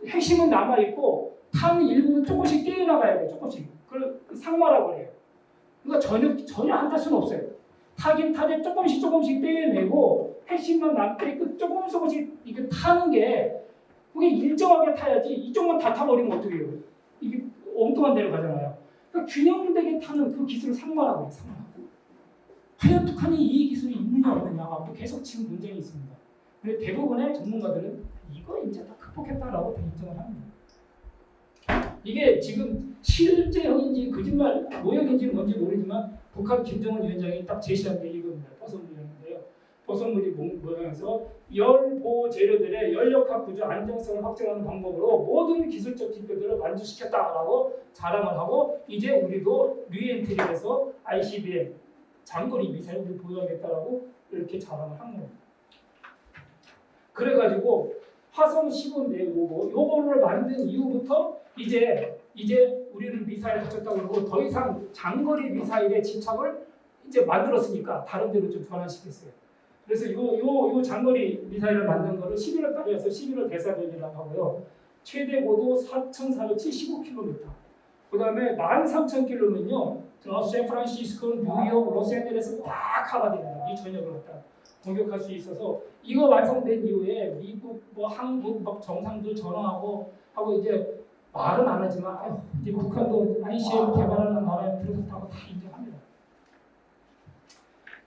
핵심은 남아 있고 탄 일부는 조금씩 떼어나가야 돼요. 조금씩. 그걸 상마라고 해요. 그러니까 전혀 안 탈 수는 없어요. 타긴 타되 조금씩 떼어내고 핵심만 남게 있고 조금씩 이게 타는 게 그게 일정하게 타야지 이쪽만 다 타버리면 어떻게 해요? 이게 엉뚱한 데로 가잖아요. 그러니까 균형되게 타는 그 기술을 상마라고 해요. 상마. 과연 북한이 이 기술이 있느냐 없느냐가 계속 지금 논쟁이 있습니다. 근데 대부분의 전문가들은 이거 이제 다 극복했다라고 다 인정을 합니다. 이게 지금 실제형인지 거짓말 모형인지 뭔지 모르지만 북한 김정은 위원장이 딱 제시한 게 이겁니다. 버섯 모형인데요. 조성물이 모양에서 열보호 재료들의 연력학 구조 안정성을 확정하는 방법으로 모든 기술적 기표들을 만족시켰다라고 자랑을 하고 이제 우리도 리엔트리에서 ICBM 장거리 미사일을 보유하겠다라고 이렇게 자랑을 한 겁니다. 그래가지고 화성 15 내고 요거를 만든 이후부터 이제 우리는 미사일 갖췄다고 그러고 더 이상 장거리 미사일의 집착을 이제 만들었으니까 다른 데로 좀 전환시켰어요. 그래서 요 장거리 미사일을 만든 거를 11월 달에 해서 11월 대사변이라고 하고요. 최대 고도 4,475km. 그 다음에 13,000km면요. 저 샌프란시스코, 뉴욕, 로스앤젤레스 다 커버됩니다. 이 전역을 갖다 공격할 수 있어서 이거 완성된 이후에 미국, 한국 막 정상들 전화하고 하고 이제 말은 안 하지만 이제 북한도 ICBM 개발하는 나라에 들어섰다고 다 인정합니다.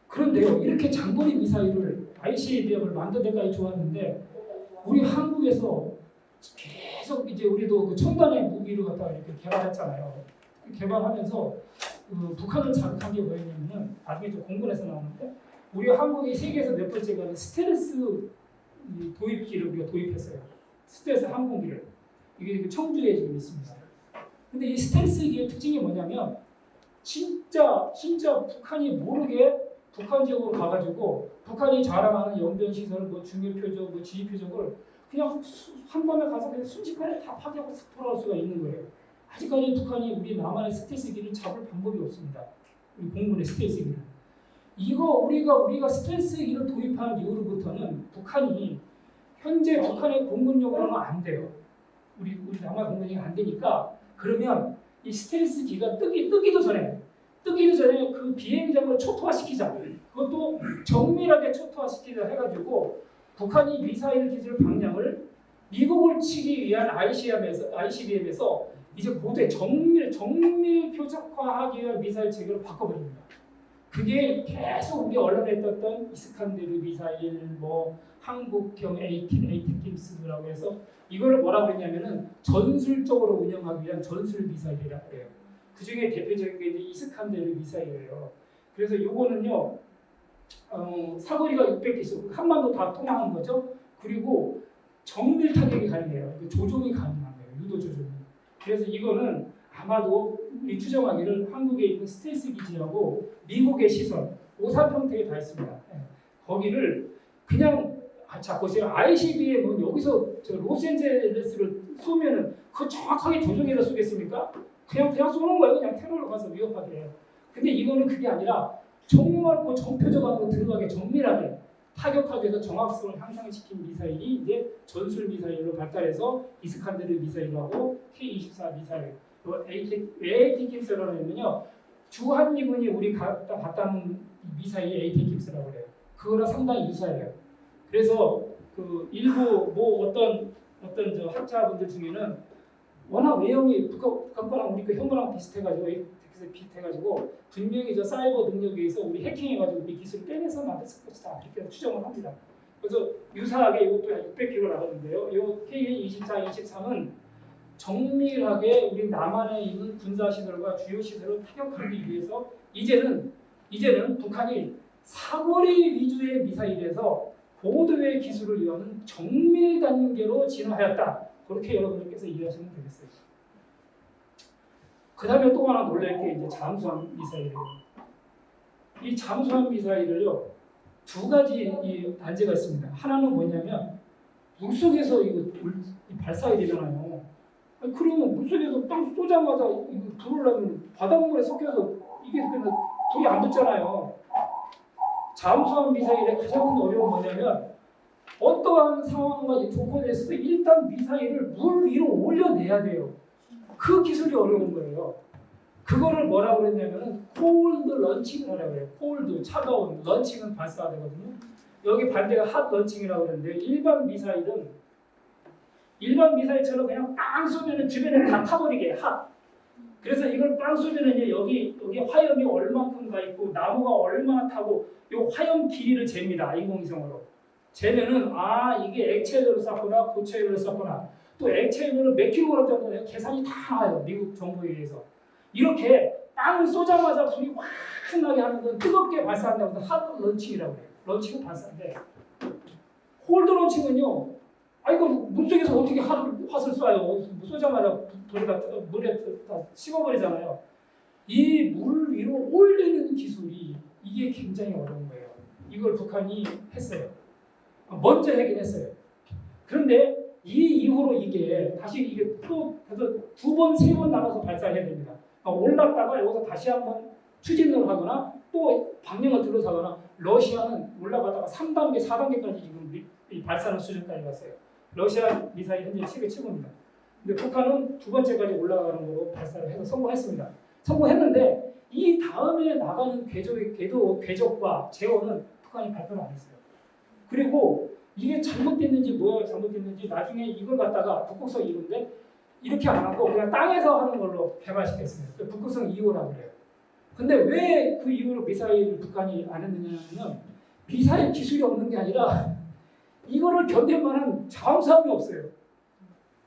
그런데요, 이렇게 장거리 미사일을 ICBM을 만든 데까지 좋았는데 우리 한국에서 계속 이제 우리도 그 첨단의 무기를 갖다가 이렇게 개발했잖아요. 개발하면서 북한을 자극한 게 뭐였냐면은 나중에 좀 공군에서 나오는데 우리 한국이 세계에서 몇 번째가 스텔스 도입기를 우리가 도입했어요. 스텔스 항공기를. 이게 청주에 지금 있습니다. 근데 이 스텔스기의 특징이 뭐냐면 진짜 북한이 모르게 북한 지역으로 가가지고 북한이 자랑하는 영변 시설, 중요 표적, 지휘 표적을 그냥 한 번에 가서 그냥 순식간에 다 파괴하고 싹 돌아올 수가 있는 거예요. 아직까지 북한이 우리 남한의 스텔스기를 잡을 방법이 없습니다. 우리 공군의 스텔스기를. 이거 우리가 스텔스기를 도입한 이후로부터는 북한이 현재 북한의 공군용으로는 안 돼요. 우리 남한 공군이 안 되니까 그러면 이 스텔스기가 뜨기도 전에 그 비행장을 초토화시키자. 그것도 정밀하게 초토화시키자 해가지고 북한이 미사일 기술 방향을 미국을 치기 위한 ICBM에서 이제 고도의 정밀 표적화하기 위한 미사일 체계로 바꿔버립니다. 그게 계속 우리 언론에 떴던 이스칸데르 미사일, 한국형 에이티킴스라고 해서 이거를 뭐라고 했냐면은 전술적으로 운영하기 위한 전술 미사일이라고 해요. 그 중에 대표적인 게 이제 이스칸데르 미사일이에요. 그래서 이거는요, 사거리가 600km, 한반도 다 통하는 거죠. 그리고 정밀 타격이 가능해요. 조종이 가능한 거예요. 유도 조종이. 그래서 이거는 아마도 우리 추정하기를 한국에 있는 스텔스 기지하고 미국의 시설, 오산 평택에 다 있습니다. 거기를 그냥 자 보세요. ICBM은 여기서 로스앤젤레스를 쏘면은 그 정확하게 조종해서 쏘겠습니까? 그냥 쏘는 거예요. 그냥 테러로 가서 위협하게 해요. 근데 이거는 그게 아니라 정말 그 정표적 안으로 들어가게 정밀하게 타격하기 위해서 정확성을 향상시킨 미사일이 이제 전술 미사일로 발달해서 이스칸데르 미사일하고 K-24 미사일, AT킴스라고 하면요 주한미군이 우리 갖다는 미사일이 AT킴스라고 그래요. 그거랑 상당히 유사해요. 그래서 그 일부 어떤 저 학자분들 중에는 워낙 외형이 북한거랑 우리 그 형거랑 비슷해가지고 분명히 저 사이버 능력에 의해서 우리 해킹해가지고 우리 기술을 빼내서 만들었을 것이다 이렇게 추정을 합니다. 그래서 유사하게 이것도 한 600km 나가는데요. 이 KN-24, 23은 정밀하게 우리 남한에 있는 군사 시설과 주요 시설을 타격하기 위해서 이제는 북한이 사거리 위주의 미사일에서 고도의 기술을 이용하는 정밀 단계로 진화하였다. 그렇게 여러분들께서 이해하시면 되겠어요. 그 다음에 또 하나 놀랄 게 이제 잠수함 미사일이에요. 이 잠수함 미사일을요, 두 가지 이 단제가 있습니다. 하나는 뭐냐면, 물속에서 이거 발사해야 되잖아요. 그러면 물속에서 땅 쏘자마자 이거 들어오려면 바닷물에 섞여서 이게 그냥 불이 안 붙잖아요. 잠수함 미사일의 가장 큰 어려움은 뭐냐면, 어떠한 상황과 조건에 있어서 일단 미사일을 물 위로 올려내야 돼요. 그 기술이 어려운 거예요. 그거를 뭐라고 그랬냐면은 콜드 런칭을 하라고 해요. 콜드, 차가운, 런칭은 발사가 되거든요. 여기 반대가 핫 런칭이라고 그러는데 일반 미사일처럼 그냥 빵 쏘면은 주변에 다 타버리게 핫. 그래서 이걸 빵 쏘면은 여기 화염이 얼만큼 가 있고 나무가 얼마나 타고 요 화염 길이를 잽니다. 인공위성으로. 재면은 이게 액체로 쐈거나 고체로 쐈거나 또 액체로는 몇 킬로그램 정도 계산이 다 나와요. 미국 정부에 의해서. 이렇게 빵 쏘자마자 불이 확 나게 하는 건 뜨겁게 발사한다고 해서 핫 런칭이라고 해요. 런칭은 발사인데 홀드 런칭은요. 아 이거 물속에서 어떻게 화를 쏴요? 쏘자마자 물에 다 식어버리잖아요. 이 물 위로 올리는 기술이 이게 굉장히 어려운 거예요. 이걸 북한이 했어요. 먼저 하긴 했어요. 그런데 이 이후로 이게 다시 이게 또 그래서 두 번, 세 번 나가서 발사해야 됩니다. 올랐다가 여기서 다시 한번 추진을 하거나 또 방향을 들어서거나 러시아는 올라가다가 3단계, 4단계까지 지금 이 발사하는 수준까지 갔어요. 러시아 미사일 현재 세계 최고입니다. 근데 북한은 두 번째까지 올라가는 거로 발사를 해서 성공했습니다. 성공했는데 이 다음에 나가는 궤적과 제어는 북한이 발표를 안 했어요. 그리고 이게 잘못됐는지 뭐가 잘못됐는지 나중에 이걸 갖다가 북극성 2호인데 이렇게 안 하고 그냥 땅에서 하는 걸로 개발시켰습니다. 북극성 2호라고 그래요. 근데 왜 그 이후로 미사일을 북한이 안 했느냐면 미사일 기술이 없는 게 아니라 이거를 견딜 만한 잠수함이 없어요.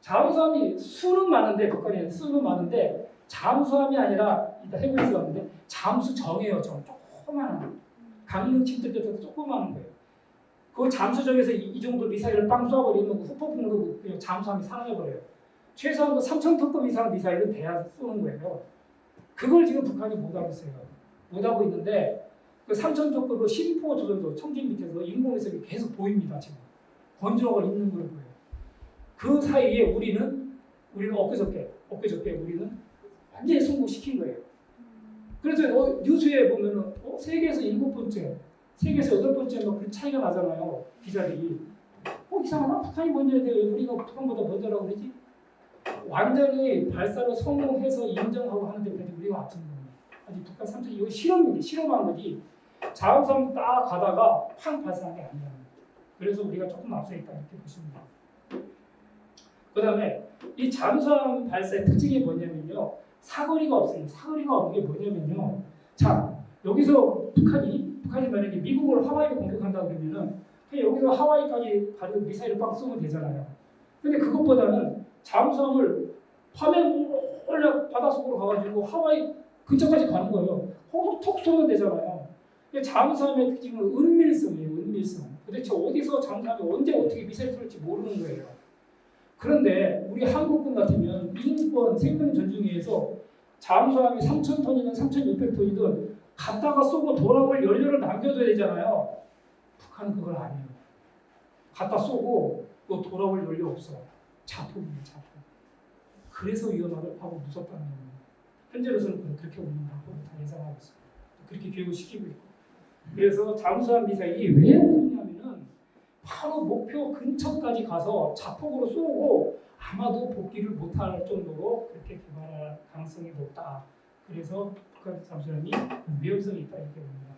잠수함이 수는 많은데 북한에는 수는 많은데 잠수함이 아니라 이따 해군에서 왔는데 잠수정이에요. 조그마한 강릉 침대에서 조그마한 거예요. 그 잠수정에서 이 정도 미사일을 빵 쏴버리면 그 후폭풍으로 그냥 잠수함이 사라져버려요. 최소한도 3,000톤급 이상 미사일은 돼야 쏘는 거예요. 그걸 지금 북한이 못하고 있어요. 못하고 있는데 그 3,000톤급으로 심포 조선도 청진 밑에서 인공위성이 계속 보입니다. 지금 건조가 있는 걸 보여요. 그 사이에 우리는 엊그저께 우리는 완전히 성공시킨 거예요. 그래서 뉴스에 보면은 세계에서 7번째, 세계에서 8번째 뭐 그 차이가 나잖아요. 기자들이 이상하나? 북한이 먼저야 돼. 우리가 북한보다 먼저라고 그러지? 완전히 발사를 성공해서 인정하고 하는 데까지 우리가 앞선 겁니다. 아직 북한 3차 이거 실험이지, 실험한 거지. 잠수함 딱 가다가 팡 발사한 게 아니야. 그래서 우리가 조금 앞서 있다 이렇게 보시면 돼요. 그 다음에 이 잠수함 발사의 특징이 뭐냐면요. 사거리가 없어요. 사거리가 없는 게 뭐냐면요. 자, 여기서 북한이 만약에 미국을 하와이를 공격한다 그러면은 여기서 하와이까지 가는 미사일을 빵 쏘면 되잖아요. 근데 그것보다는 잠수함을 화면 원래 바닷속으로 가가지고 하와이 근처까지 가는 거예요. 거기서 톡 쏘면 되잖아요. 잠수함의 특징은 은밀성이에요. 은밀성. 도대체 어디서 잠수함이 언제 어떻게 미사일 쏠지 모르는 거예요. 그런데 우리 한국군 같으면 인권 생명 존중에서 잠수함이 3,000톤이든 3,600톤이든 갔다가 쏘고 돌아올 연료를 남겨둬야 되잖아요. 북한은 그걸 안 해요. 갔다 쏘고 또 돌아올 연료 없어. 자폭이에요. 자폭. 그래서 위험하고 무섭다는 거예요. 현재로서는 그렇게 운영하고 다 예상하고 있어요. 그렇게 교육을 시키고 있고. 그래서 잠수함 미사일이 왜 무섭냐면은 바로 목표 근처까지 가서 자폭으로 쏘고 아마도 복귀를 못할 정도로 그렇게 개발할 가능성이 높다. 그래서 북한 잠수함이 위험성이 있다 이렇게 봅니다.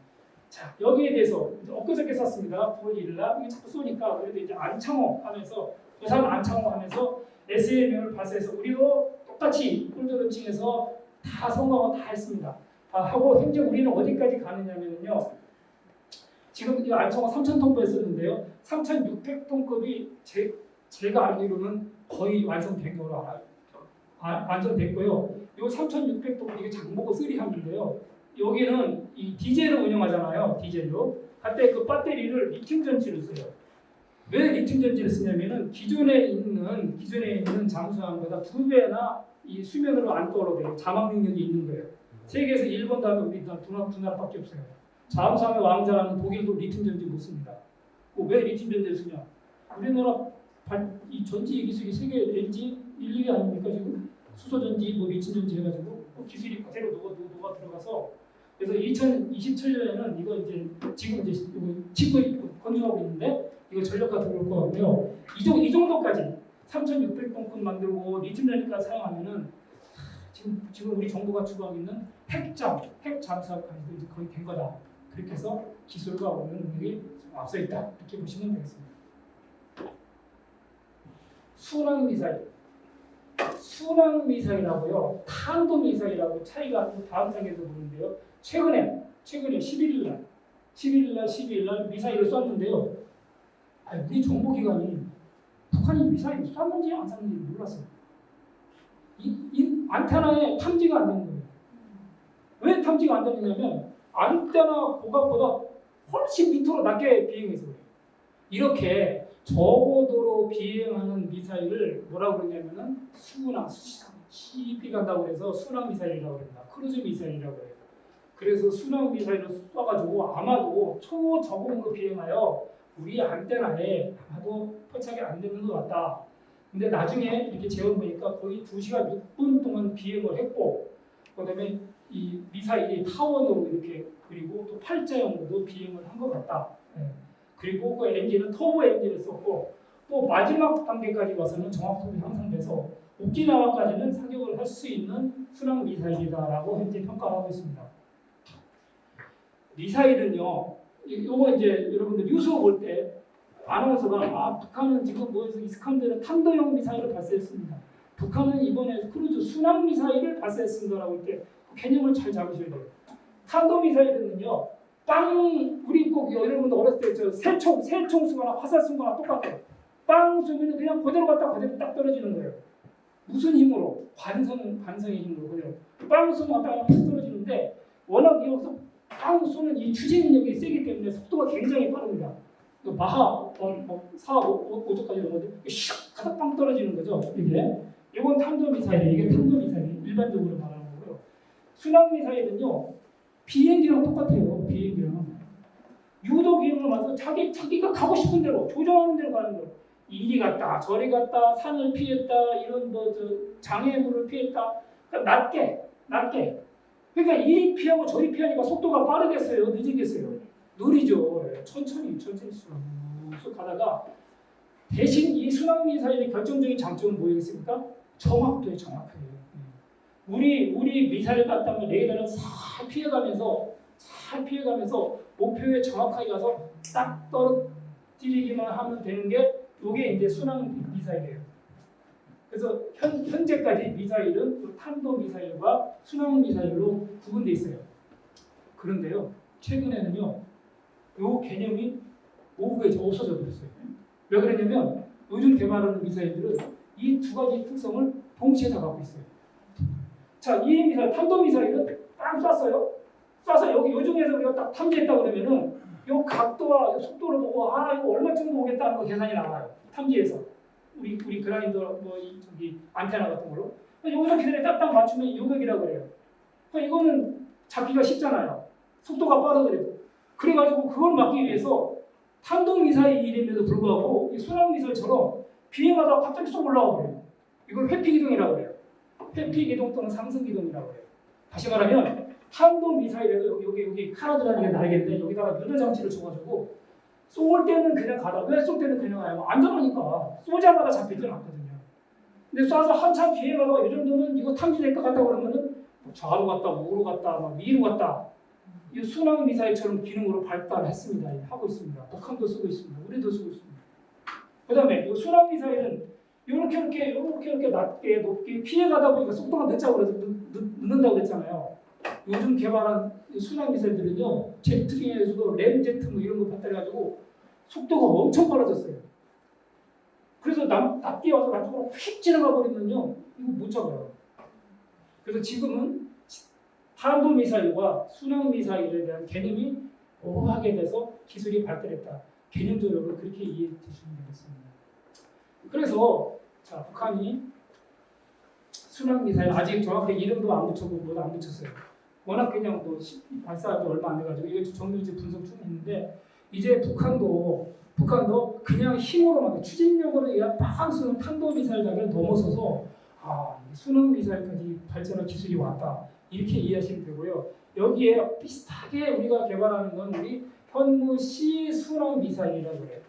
자, 여기에 대해서 엊그저께 썼습니다. 9월 1일 날 이게 자꾸 쏘니까 그래도 이제 안창호 하면서 부산 안창호 하면서 SLBM을 발사해서 우리도 똑같이 홀드런칭해서 다 성공하고 다 했습니다. 다 하고 현재 우리는 어디까지 가느냐면요. 지금 이 안창호 3,000톤 했었는데요. 3,600톤급이 제가 알기로는 거의 완성된 거로 알아요. 완성됐고요. 요 3,600톤 이게 장보고 3함인데요. 여기는 이 디젤을 운영하잖아요. 디젤로. 그때 그 배터리를 리튬 전지를 써요. 왜 리튬 전지를 쓰냐면은 기존에 있는 잠수함보다 2배나 이 수면으로 안 떠오르게 자막 능력이 있는 거예요. 세계에서 일본 다음에 우리 두 나라밖에 없어요. 잠수함의 왕자라는 독일도 리튬 전지 못 씁니다. 왜 리튬 전지를 쓰냐? 우리나라 이 전지 기술이 세계 LG 1, 2위 아닙니까 지금? 수소 전지, 뭐 리튬 전지 해가지고 기술이 그대로 녹아 들어가서 그래서 2027년에는 이거 이제 지금 이제 짓고 건조하고 있는데 이거 전력화 들어올 것 같고요. 이 정도까지 3,600톤급 만들고 리튬 전지까지 사용하면은 지금 우리 정부가 추구하고 있는 핵 잠수함까지도 이제 거의 된 거다. 그렇게 해서 기술과 운영 능력이 앞서 있다. 이렇게 보시면 되겠습니다. 순항 미사일하고요, 탄도 미사일하고 차이가 다음 장에서 보는데요. 최근에 11일 날 12일 날 미사일을 쐈는데요. 우리 정보기관이 북한이 미사일을 쐈는지 안 쐈는지 몰랐어요. 이 안테나에 탐지가 안 되는 거예요. 왜 탐지가 안 되느냐면 안테나 고각보다 훨씬 밑으로 낮게 비행해서 그래요. 이렇게 저고도로 비행하는 미사일을 뭐라고 그러냐면은 수낭, CP 간다고 해서 수낭 미사일이라고 합니다. 크루즈 미사일이라고 해요. 그래서 수낭 미사일을 쏴가지고 아마도 초저공으로 비행하여 우리 안테나에 아마도 포착이 안 되는 것 같다. 근데 나중에 이렇게 재어보니까 거의 2시간 6분 동안 비행을 했고, 그다음에 이 미사일이 타원으로 이렇게 그리고 또 팔자형으로도 비행을 한 것 같다. 그리고 그 엔진은 터보 엔진을 썼고 또 마지막 단계까지 와서는 정확도가 향상돼서 오키나와까지는 사격을 할 수 있는 순항 미사일이다라고 현재 평가하고 있습니다. 미사일은요, 이거 이제 여러분들 뉴스 볼 때 아나운서가 북한은 지금 뭐해서 이스칸데르 탄도형 미사일을 발사했습니다. 북한은 이번에 크루즈 순항 미사일을 발사했습니다라고 할 때 개념을 잘 잡으셔야 돼요. 탄도 미사일은요, 우리 꼭 여러분들 어렸을 때 저 새총 쏘거나 화살 쏘거나 똑같아요. 빵 쏘면 그냥 그대로 갔다 그대로 딱 떨어지는 거예요. 무슨 힘으로? 관성의 힘으로 그대로. 빵 쏘면 갔다가 팍 떨어지는데 워낙 여기서 빵 쏘는 이 추진력이 세기 때문에 속도가 굉장히 빠릅니다. 마하 4, 5도까지 넘어도 슉 하다 빵 떨어지는 거죠. 이건 탄도 미사일, 이게 탄도 미사일 일반적으로 말하는 거고요. 순항 미사일은요 비행기랑 똑같아요. 비행기랑 유도 기능을 맞춰서 자기가 가고 싶은 대로 조정하는 대로 가는 거예요. 이리 갔다 저리 갔다 산을 피했다 이런 장애물을 피했다. 그러니까 낮게. 그러니까 이리 피하고 저리 피하니까 속도가 빠르겠어요, 늦겠어요? 느리죠. 천천히 쑥 가다가 대신 이 순항 미사일의 결정적인 장점은 뭐겠습니까? 정확도에 정확해요. 우리 미사일 같다면 레이더를 잘 피해가면서 목표에 정확하게 가서 딱 떨어뜨리기만 하면 되는 게 이게 이제 순항 미사일이에요. 그래서 현재까지 미사일은 탄도 미사일과 순항 미사일로 구분되어 있어요. 그런데요, 최근에는요, 이 개념이 오후에 없어져 버렸어요. 왜 그러냐면 요즘 개발하는 미사일들은 이 두 가지 특성을 동시에 다 갖고 있어요. 자, 이 미사일, 탄도 미사일은 딱 쏴서 여기 요 중에서 우리가 딱 탐지했다 그러면은 요 각도와 요 속도를 보고 이거 얼마쯤 오겠다는 거 계산이 나와요. 탐지해서 우리 그라인더 안테나 같은 걸로 여기서 기준에 딱딱 맞추면 요격이라고 그래요. 이거는 잡기가 쉽잖아요. 속도가 빠르더라도. 그래가지고 그걸 막기 위해서 탄도 미사일임에도 불구하고 이 순항 미사일처럼 비행하다가 갑자기 쏙 올라와 버려요. 이걸 회피 기동이라고 해요. 회피 기동 또는 상승 기동이라고 해요. 다시 말하면 탄도 미사일에도 여기 카나드라는 게 날개인데 여기다가 유도 장치를 줘가지고 쏠 때는 그냥 가다 왜 쏠 때는 그냥 가요? 안전하니까 쏘자마자 잡히진 않거든요. 근데 쏴서 한참 비행하다가 이 정도면 이거 탐지될 것 같다 그러면은 좌로 갔다 우로 갔다 위로 갔다 이 순항 미사일처럼 기능으로 발달했습니다. 하고 있습니다. 북한도 쓰고 있습니다. 우리도 쓰고 있습니다. 그다음에 이 순항 미사일은 이렇게 낮게 높게 피해가다 보니까 속도가 늦자고 그래서 늦는다고 그랬잖아요. 요즘 개발한 순항 미사일들은요, 제트 중에서도 램제트 이런 거 발달해가지고 속도가 엄청 빨라졌어요. 그래서 낮게 와서 남쪽으로 휙 지나가 버리면요, 이거 못 잡아요. 그래서 지금은 탄도 미사일과 순항 미사일에 대한 개념이 오하게 돼서 기술이 발달했다. 개념적으로 그렇게 이해해 주시면 되겠습니다. 그래서 북한이 순항 미사일 아직 정확하게 이름도 안 붙였고 뭐도 안 붙였어요. 워낙 그냥 발사한 지 얼마 안 돼가지고 이거 정밀지 분석 중에 있는데 이제 북한도 그냥 힘으로만 추진력으로 그냥 빵 쏘는 탄도 미사일 단계를 넘어서서 순항 미사일까지 발전한 기술이 왔다 이렇게 이해하시면 되고요. 여기에 비슷하게 우리가 개발하는 건 우리 현무 C 순항 미사일이라고 그래요.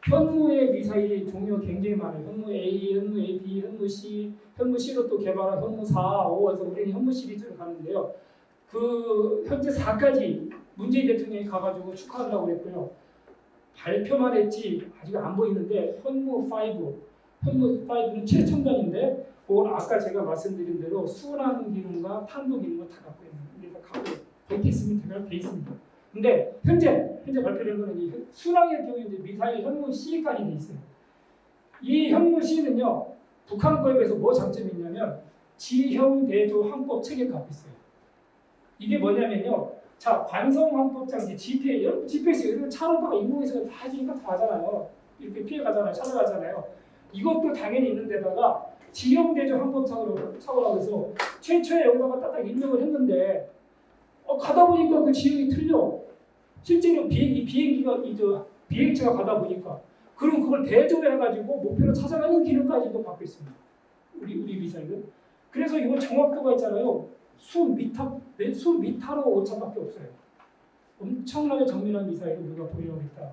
현무의 미사일 종류 굉장히 많아요. 현무 A, 현무 AB, 현무 C, 현무 C로 또 개발한 현무 4, 5에서 우리는 현무 시리즈로 가는데요. 현재 4까지 문재인 대통령이 가가지고 축하한다고 그랬고요. 발표만 했지 아직 안 보이는데 현무 5는 최첨단인데 그건 아까 제가 말씀드린 대로 순항 기능과 탄도 기능을 다 갖고 있는 그래서 거의 됐으면 돼 있습니다. 근데 현재 발표된 거는 이 순항의 경우에 이제 미사일 현무 C까지 돼 있어요. 이 현무 C는요 북한 거에 비해서 뭐 장점이 있냐면 지형 대조 항법 체계를 갖고 있어요. 이게 뭐냐면요 자, 관성항법장 이제 GPS, 여러분 GPS 이런 차로다가 인공위성을 다 해주니까 다 하잖아요. 이렇게 피해 가잖아요. 찾아가잖아요. 이것도 당연히 있는 데다가 지형대조 항법상으로 차고라고 해서 최초에 여기다가 딱 인정을 했는데 가다 보니까 그 지형이 틀려. 실제로 비행기가 비행체가 가다 보니까 그럼 그걸 대조해가지고 목표로 찾아가는 기능까지도 갖고 있습니다. 우리 미사일은. 그래서 이거 정확도가 있잖아요. 수미터로 오차밖에 없어요. 엄청나게 정밀한 미사일을 우리가 보유하고 있다.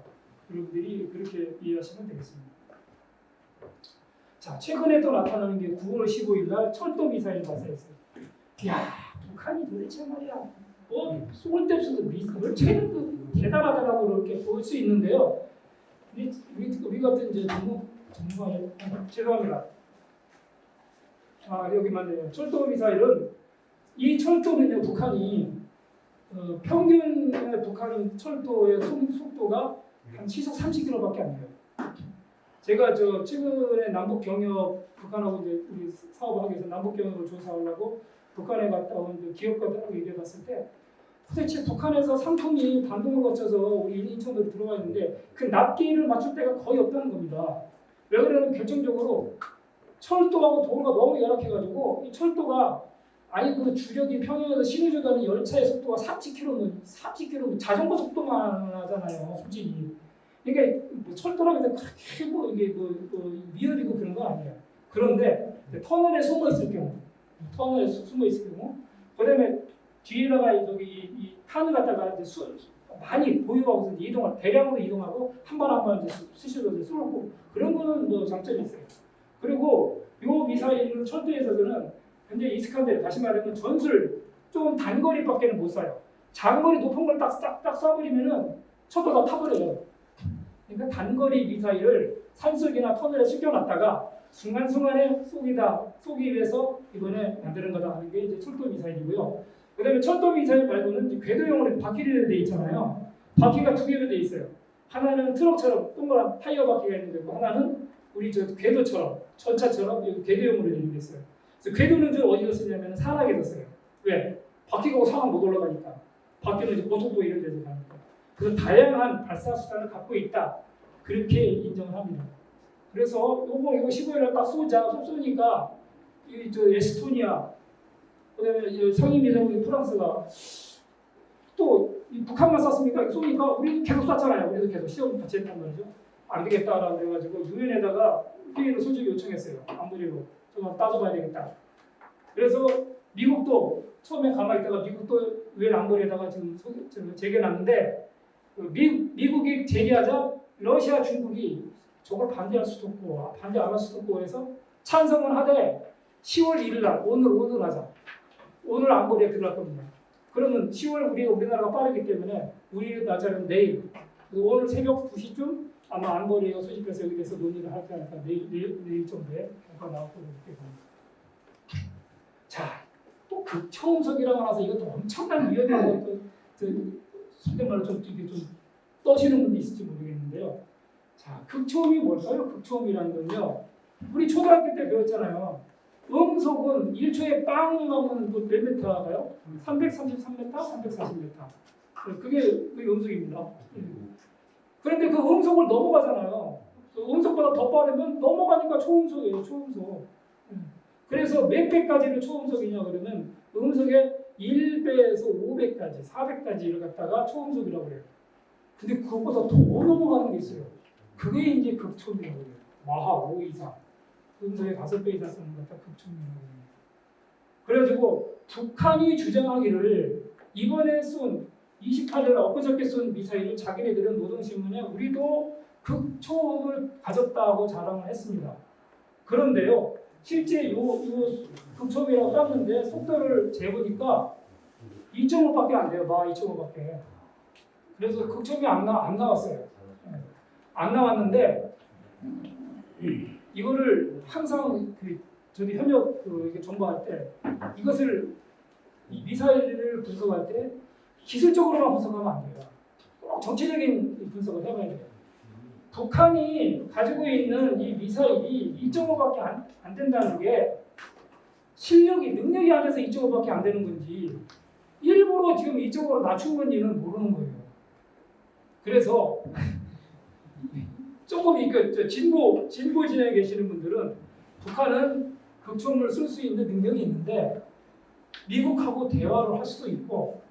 여러분들이 그렇게 이해하시면 되겠습니다. 자, 최근에 또 나타나는 게 9월 15일 날 철도 미사일 발사했어요. 야, 북한이 도대체 말이야. 쏠 데 없어서 미사일 최근 대단하다라고 그렇게 볼 수 있는데요. 우리 같은 이제 전문가 죄송합니다. 여기 맞네요. 철도 미사일은 이 철도는요, 북한이 평균 북한 철도의 속도가 한 시속 30km밖에 안 돼요. 제가 최근에 남북 경협 북한하고 이제 우리 사업을 하기 위해서 남북 경협을 조사하려고 북한에 갔다 온 기업가들하고 얘기해봤을 때 도대체 북한에서 상품이 반동을 거쳐서 우리 인천으로 들어와 있는데 그 낱개를 맞출 때가 거의 없다는 겁니다. 왜 그러냐면 결정적으로 철도하고 도로가 너무 열악해가지고 이 철도가 그 주력이 평양에서 신의주 가는 열차의 속도가 30km 자전거 속도만 하잖아요. 수준이. 그러니까 철도라고 해서 그렇게 이게 위협이고 그런 거 아니에요. 그런데 터널에 숨어 있을 경우, 그다음에 뒤에다가 이 칸을 갖다가 이제 많이 보유하고 대량으로 이동하고 한 번 한 번 이제 스시로 쏘고 그런 거는 장점이 있어요. 그리고 요 미사일은 철도에서는 현재 이스칸데르 다시 말하면 전술 좀 단거리밖에는 못 쏴요. 장거리 높은 걸 딱 쏴버리면은 철도 다 타버려요. 그러니까 단거리 미사일을 산속이나 터널에 숨겨놨다가 순간순간에 쏘기 위해서 이번에 만드는 거다 하는 게 이제 철도 미사일이고요. 그다음에 철도 미사일 말고는 이제 궤도형으로 바퀴로 돼 있잖아요. 바퀴가 두 개로 돼 있어요. 하나는 트럭처럼 동그란 타이어 바퀴가 있는 데고 하나는 우리 궤도처럼 전차처럼 궤도형으로 되어 있어요. 그래서 궤도는 어디서 쓰냐면 산악에서 써요. 왜? 바퀴가 산악 못 올라가니까. 바퀴는 이제 고속도 이런 데서 가니까. 그래서 다양한 발사 수단을 갖고 있다. 그렇게 인정을 합니다. 그래서 이거 15일에 딱 쏘니까 에스토니아, 그다음에 상임이사국인 프랑스가 또 북한만 쐈습니까? 쏘니까 우리 계속 쐈잖아요. 그래서 계속 시험 같이 했단 말이죠. 안 되겠다라고 그래가지고 유엔에다가 회의를 솔직히 요청했어요. 안보리로 좀 따져봐야 되겠다. 그래서 미국도 처음에 가만히 있다가 미국도 유엔 안보리에다가 지금 제기해놨는데 미국이 제기하자 러시아, 중국이 저걸 반대할 수도 없고 반대 안 할 수도 없고 해서 찬성은 하되 10월 1일 날 오늘 하자. 오늘 안보리에 들어갈 겁니다. 그러면 10월 우리나라가 빠르기 때문에 우리 날짜는 내일 오늘 새벽 2시쯤 아마 안보리가 소집해서 여기서 논의를 할 거니까 내일 정도에 결과 나올 거로 이렇게 봅니다. 자, 또 극초음속이라고 나서 이것도 엄청난 위험이라고 속된 말로 좀 떠시는 분도 있을지 모르겠는데요. 자, 극초음이 뭘까요? 극초음이라는 건요. 우리 초등학교 때 배웠잖아요. 음속은 1초에 빵 나오는 몇 메타가요? 333m, 340m. 그게 음속입니다. 그런데 그 음속을 넘어가잖아요. 그 음속보다 더 빠르면 넘어가니까 초음속이에요. 초음속. 그래서 몇 배까지를 초음속이냐 그러면 음속의 1배에서 5배까지, 4배까지를 갖다가 초음속이라고 그래요. 근데 그것보다 더 넘어가는 게 있어요. 그게 이제 극초음이라고 해요. 마하 5 이상. 음속의 5배 이상 쓰는 것 같다 극초음이라고 해요. 그래가지고 북한이 주장하기를 이번에 쏜 28일 엊그저께 쏜 미사일을 자기네들은 노동신문에 우리도 극초음을 가졌다고 자랑을 했습니다. 그런데요, 실제 요 극초음이라고 땄는데 속도를 재보니까 2.5밖에 안 돼요. 마 2.5밖에. 그래서 극초음이 안 나왔어요. 안 나왔는데 이거를 항상 저희 현역 이렇게 정보할 때 이것을 이 미사일을 분석할 때 기술적으로만 분석하면 안 돼요. 꼭 정치적인 분석을 해봐야 돼요. 북한이 가지고 있는 이 미사일이 2.5밖에 안 된다는 게 능력이 안 돼서 2.5밖에 안 되는 건지 일부러 지금 이쪽으로 낮춘 건지는 모르는 거예요. 그래서 조금 진보 진영에 계시는 분들은 북한은 극초음을 쓸 수 있는 능력이 있는데 미국하고 대화를 할 수도 있고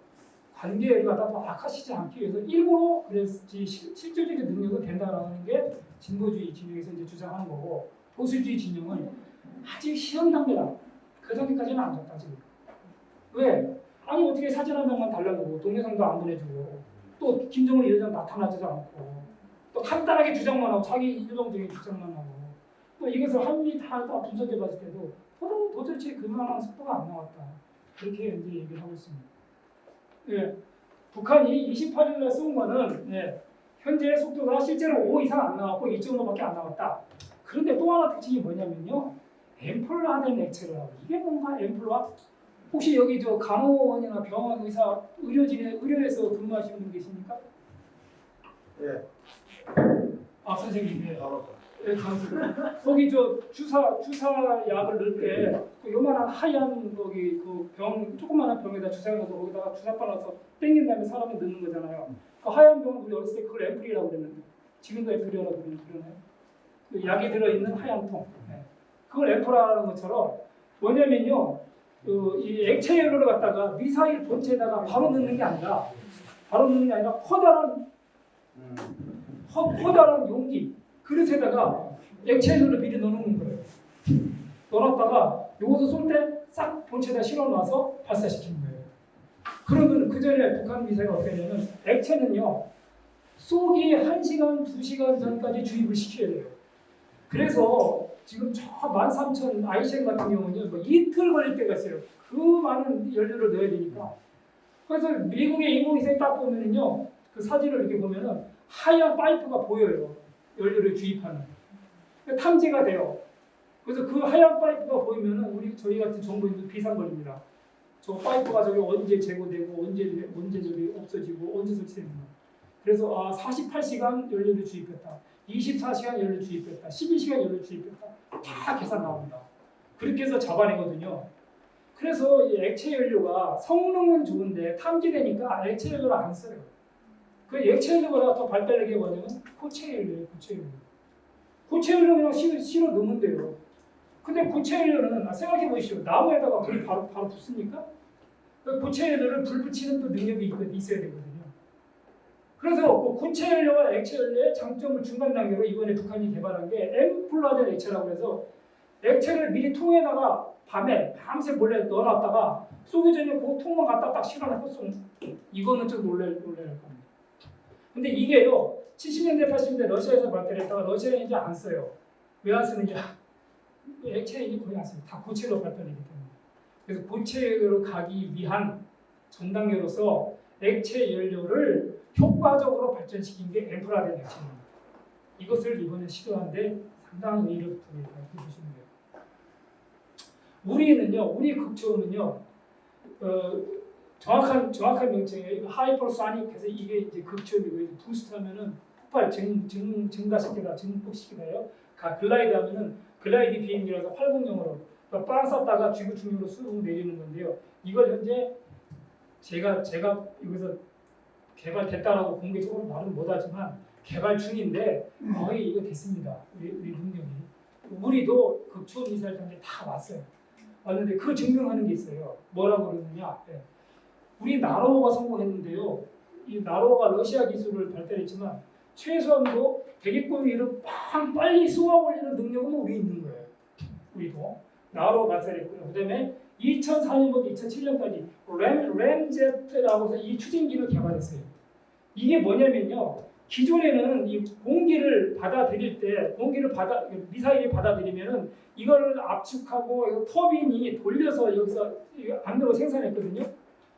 관계를 갖다 더 악화시키지 않기 위해서 일부러 그랬지 실질적인 능력은 된다라는 게 진보주의 진영에서 이제 주장하는 거고 보수주의 진영은 아직 시험 단계다. 그 단계까지는 안 갔다 지금. 왜? 아니 어떻게 사진 한 장만 달라고 동영상도 안 보내주고 또 김정은 위원장 나타나지도 않고 또 간단하게 주장만 하고 자기 일방적인 주장만 하고 또 이것을 한미 다 분석해봤을 때도 도대체 그만한 속도가 안 나왔다. 그렇게 이제 얘기를 하고 있습니다. 예, 북한이 28일날 쏜 거는 현재 속도가 실제로 5 이상 안 나왔고 2.5밖에 안 나왔다. 그런데 또 하나 특징이 뭐냐면요. 앰플화된 액체를 하고 이게 뭔가 앰플화? 혹시 여기 저 간호원이나 병원 의사 의료에서 근무하시는 분 계십니까? 예. 아 선생님. 예. 바로. 거기 저 주사약을 넣을 때 요만한 하얀 거기 그 병 조그만한 병에다 주사를 넣어서 거기다가 주사 빨아서 땡긴 다음에 사람이 넣는 거잖아요. 그 하얀 병은 우리 어렸을 때 그걸 앰플이라고 그랬는데 지금도 앰플이라고 그러나요? 그 약이 들어있는 하얀 통. 그걸 앰플이라는 것처럼 뭐냐면요. 이 액체 연료를 갖다가 미사일 본체에다가 바로 넣는 게 아니라 커다란 용기 그릇에다가 액체 연료를 미리 넣어놓는 거예요. 넣어놨다가 요것을 쏠 때 싹 본체에다 실어놔서 발사시키는 거예요. 그러면 그 전에 북한 미사일이 어떻게 하냐면 액체는요 쏘기 1시간, 2시간 전까지 주입을 시켜야 돼요. 그래서 지금 저 13,000 ICM 같은 경우는 뭐 이틀 걸릴 때가 있어요. 그 많은 연료를 넣어야 되니까. 그래서 미국의 인공위성이 딱 보면은요 그 사진을 이렇게 보면은 하얀 파이프가 보여요. 연료를 주입하는. 탐지가 돼요. 그래서 그 하얀 파이프가 보이면은 저희 같은 정부인들 비상거리입니다. 저 파이프가 저기 언제 제거되고 언제 저기 없어지고 언제 설치되는 거. 그래서 48시간 연료를 주입했다. 24시간 연료 주입했다. 12시간 연료 주입했다. 다 계산 나옵니다. 그렇게 해서 잡아내거든요. 그래서 이 액체 연료가 성능은 좋은데 탐지되니까 액체 연료를 안 써요. 그 액체 연료보다 더 발달하게 뭐냐면 고체 연료예요. 고체 연료. 고체 연료 그냥 실어 넣으면 돼요. 근데 고체 연료는 생각해 보시죠. 나무에다가 불이 바로 붙습니까? 그 고체 연료를 불 붙이는 또 능력이 있어야 되거든요. 그래서 그 고체 연료와 액체 연료의 장점을 중간 단계로 이번에 북한이 개발한 게 앰플화된 액체라고 해서 액체를 미리 통에다가 밤새 몰래 넣어놨다가 쏘기 전에 그 통만 갖다 딱 실어놓고 쏘는 이거는 좀 놀랄 겁니다. 근데 이게요 70년대 80년대 러시아에서 발달했다가 러시아에 이제 안 써요. 왜 안 쓰느냐? 액체 이제 거의 안 써요. 다 고체로 발달이기 때문에. 그래서 고체로 가기 위한 전 단계로서 액체 연료를 효과적으로 발전시킨 게 앰플화된 액체입니다. 이것을 이번에 시도하는데 상당한 의의를 보시면 돼요. 우리 극초음은요, 정확한 명칭이에요. 하이퍼소닉 해서 이게 이제 극초음이고 부스트하면은 폭발 증가시키다, 증폭시키다요. 글라이드 하면은 글라이드 비행기라서 활공용으로 빵 쐈다가 지구충격으로 쑥 내리는 건데요. 이걸 현재 제가 여기서 개발됐다라고 공개적으로 말은 못하지만 개발 중인데 거의 이거 됐습니다. 우리 능력이. 우리도 극초음 미사일 단계 다 왔어요. 왔는데 그 증명하는 게 있어요. 뭐라고 그러느냐? 우리 나로호가 성공했는데요. 이 나로호가 러시아 기술을 발달했지만 최소한도 대기권 위로 빨리 쏘아 올리는 능력은 우리 있는 거예요. 우리도 나로 발사했고요. 그다음에 2004년부터 2007년까지 램제트라고 해서 이 추진기를 개발했어요. 이게 뭐냐면요. 기존에는 이 공기를 받아들일 때 미사일이 받아들이면은 이거를 압축하고 터빈이 돌려서 여기서 압력을 생산했거든요.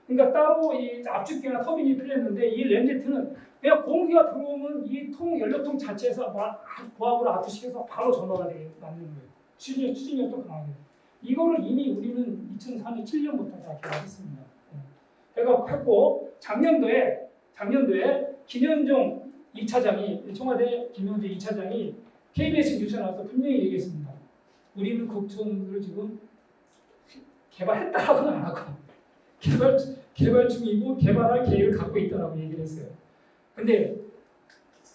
그러니까 따로 이 압축기나 터빈이 필요했는데 이 램제트는 그냥 공기가 들어오면 이 연료통 자체에서 고압으로 압축시켜서 바로 전화가 되게 맞는 거예요. 추진력도 강하게. 이거를 이미 우리는 2004년 7년부터 다 개발했습니다. 했고 작년도에 김현종 2차장이 청와대 김현종 2차장이 KBS 뉴스에 나와서 분명히 얘기했습니다. 우리는 극초음을 지금 개발했다라고는 안 하고 개발 중이고 개발할 계획을 갖고 있다라고 얘기를 했어요. 근데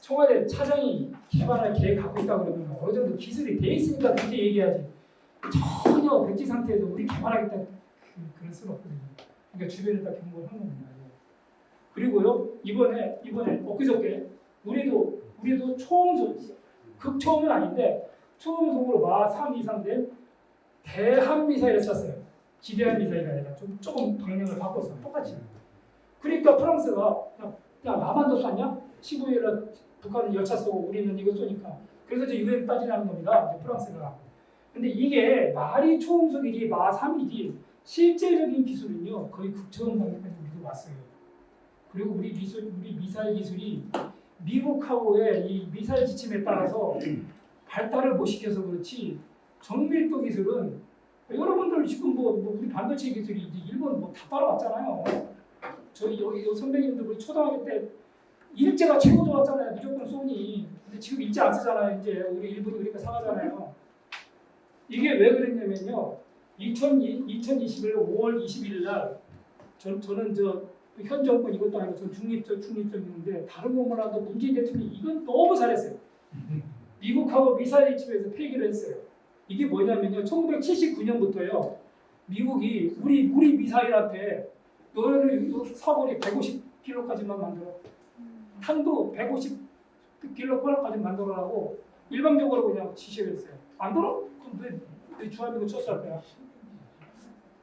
청와대 차장이 개발할 계획 갖고 있다 그러면 어느 정도 기술이 돼 있으니까 그렇게 얘기하지. 전혀 백지 상태에서 우리 개발하겠다 그럴 수는 없거든요. 그러니까 주변에다 경고를 한 겁니다. 그리고요 이번에 엊그저께 우리도 초음속 극초음은 아닌데 초음속으로 마 3 이상 된 대함 미사일을 쐈어요. 지대함 미사일이 아니라 조금 방향을 바꿔서 똑같이. 그러니까 프랑스가 야 나만 더 쐈냐? 15일날 북한은 열차 쏘고 우리는 이거 쏘니까. 그래서 이제 유엔 따지라는 겁니다. 이제 프랑스가. 근데 이게 말이 초음속이지 마 3이지 실제적인 기술은요 거의 극초음 단계까지 우리도 왔어요. 그리고 우리 미사일 기술이 미국하고의 이 미사일 지침에 따라서 발달을 못 시켜서 그렇지 정밀도 기술은 여러분들 지금 뭐 우리 반도체 기술이 이제 일본 뭐 다 따라왔잖아요. 저희 여기 선배님들 우리 초등학교 때 일제가 최고 좋았잖아요. 무조건 소니. 근데 지금 일제 안 쓰잖아요. 이제 우리 일본이 그러니까 사가잖아요. 이게 왜 그랬냐면요. 2021년 5월 21일 날 저는 현 정권 이것도 아니고 전 중립적인데 다른 거 몰라도 문재인 대통령이 이건 너무 잘했어요. 미국하고 미사일 지침에서 폐기를 했어요. 이게 뭐냐면요. 1979년부터요. 미국이 우리 미사일한테 너네는 사거리 150km까지만 만들어. 탄도 150km까지 만들어라고 일방적으로 그냥 지시를 했어요. 만들어? 그럼 왜 주한미군 쳤을 거야?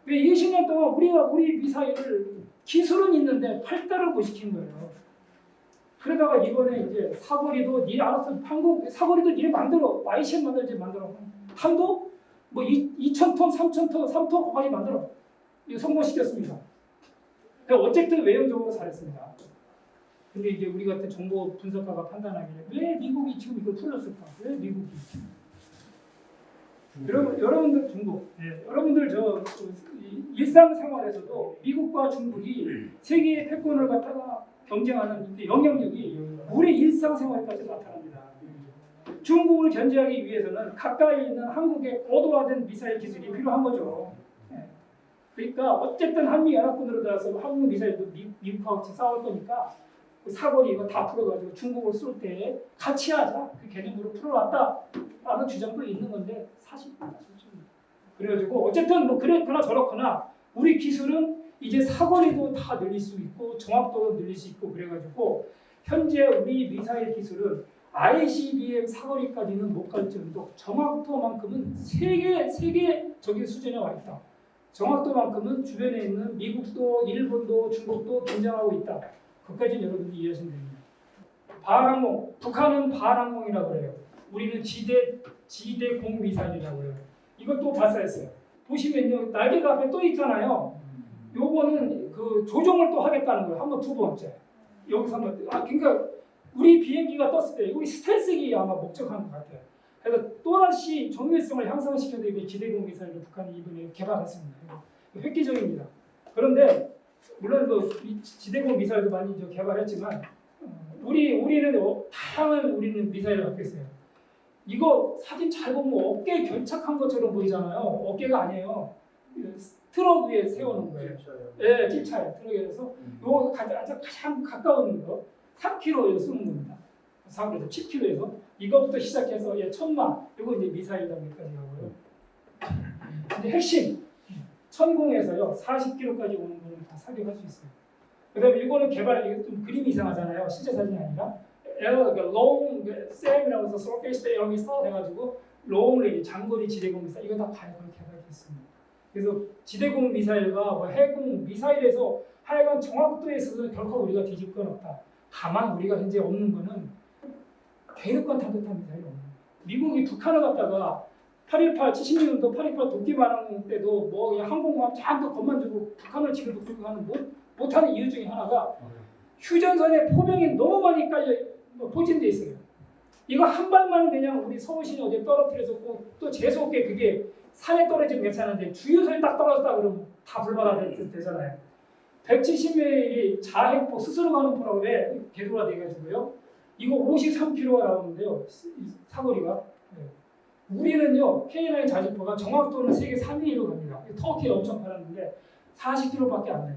왜 20년 동안 우리 미사일을 기술은 있는데 발달을 못 시킨 거예요. 그러다가 이번에 이제 사거리도 니 알아서 한국 사거리도 니 만들어. YCM 만들어. 한도 뭐 2,000톤, 3,000톤, 3톤 거기까지 만들어. 이거 성공시켰습니다. 그러니까 어쨌든 외형적으로 잘했습니다. 근데 이제 우리 같은 정보 분석가가 판단하기에 왜 미국이 지금 이걸 풀렸을까? 왜 미국이? 여러분들 중국, 여러분들 일상생활에서도 미국과 중국이 세계의 패권을 갖다가 경쟁하는 영향력이 우리 일상생활까지 나타납니다. 중국을 견제하기 위해서는 가까이 있는 한국의 고도화된 미사일 기술이 필요한 거죠. 그러니까 어쨌든 한미연합군으로 들어서 한국 미사일도 미국하고 같이 싸울 거니까 사거리 이거 다 풀어가지고 중국을 쏠 때 같이 하자 그 개념으로 풀어왔다라는 주장도 있는 건데 사실입니다. 그래가지고 어쨌든 뭐 그랬거나 저렇거나 우리 기술은 이제 사거리도 다 늘릴 수 있고 정확도도 늘릴 수 있고 그래가지고 현재 우리 미사일 기술은 ICBM 사거리까지는 못 갈 정도 정확도만큼은 세계적인 수준에 와 있다. 정확도만큼은 주변에 있는 미국도 일본도 중국도 긴장하고 있다. 그까지는 여러분들이 이해하시면 됩니다. 바한항공, 북한은 바한항공이라고 그래요. 우리는 지대공 미사일이라고 해요. 이것도 발사했어요. 보시면요, 날개가 앞에 또 있잖아요. 요거는 그 조종을 또 하겠다는 거예요. 한번 두 번째. 여기서 한번 그러니까 우리 비행기가 떴을 때 우리 스텔스기 아마 목적한 것 같아요. 그래서 또다시 정밀성을 향상시켜주기 위해 지대공 미사일을 북한이 이번에 개발했습니다. 획기적입니다. 그런데 물론 이 지대공 미사일도 많이 개발했지만 우리는 다양한 우리는 미사일을 갖고 있어요. 이거 사진 잘 보면 어깨에 결착한 것처럼 보이잖아요. 어깨가 아니에요. 트럭 위에 세우는 거예요. 네, 찝차예요. 트럭에서 요거 가장 가까운 거 3km에 쓰는 겁니다. 4km, 10km에서 이거부터 시작해서 1,000만 이거 이제 미사일 단계까지 가고요. 근데 핵심 천공에서요 40km까지 오는 거는 다 사격할 수 있어요. 그다음에 이거는 이거 좀 그림이 이상하잖아요. 실제 사진이 아니라 long SAM이라고 해서 surface air missile 해가지고 long range 장거리 지대공 미사일 이거 다 개발했습니다. 그래서 지대공 미사일과 뭐 해공 미사일에서 하여간 정확도에 있어서 결코 우리가 뒤질 건 없다. 다만 우리가 현재 없는 거는 대륙간 탄도탄 미사일이 없는 거예요. 미국이 북한을 갖다가 8.18 70년도 8.18 도끼반항 때도 뭐 그냥 항공모함 잔뜩 겁만 주고 북한을 지금 공격하는 못하는 이유 중에 하나가 휴전선에 포병이 너무 많이 깔려 포진돼 있어요. 이거 한 발만 그냥 우리 서울시내 어디에 떨어뜨려서 또 재수없게 그게 산에 떨어지면 괜찮은데 주유소에 딱 떨어졌다 그러면 다 불바다 되잖아요. 170마일이 자행포 스스로 가는 포라고 개도가 돼가지고요. 이거 53km가 나오는데요. 사거리가. 우리는요 K9 자주포가 정확도는 세계 3위로 갑니다. 터키에 엄청 팔았는데 40km밖에 안 나요.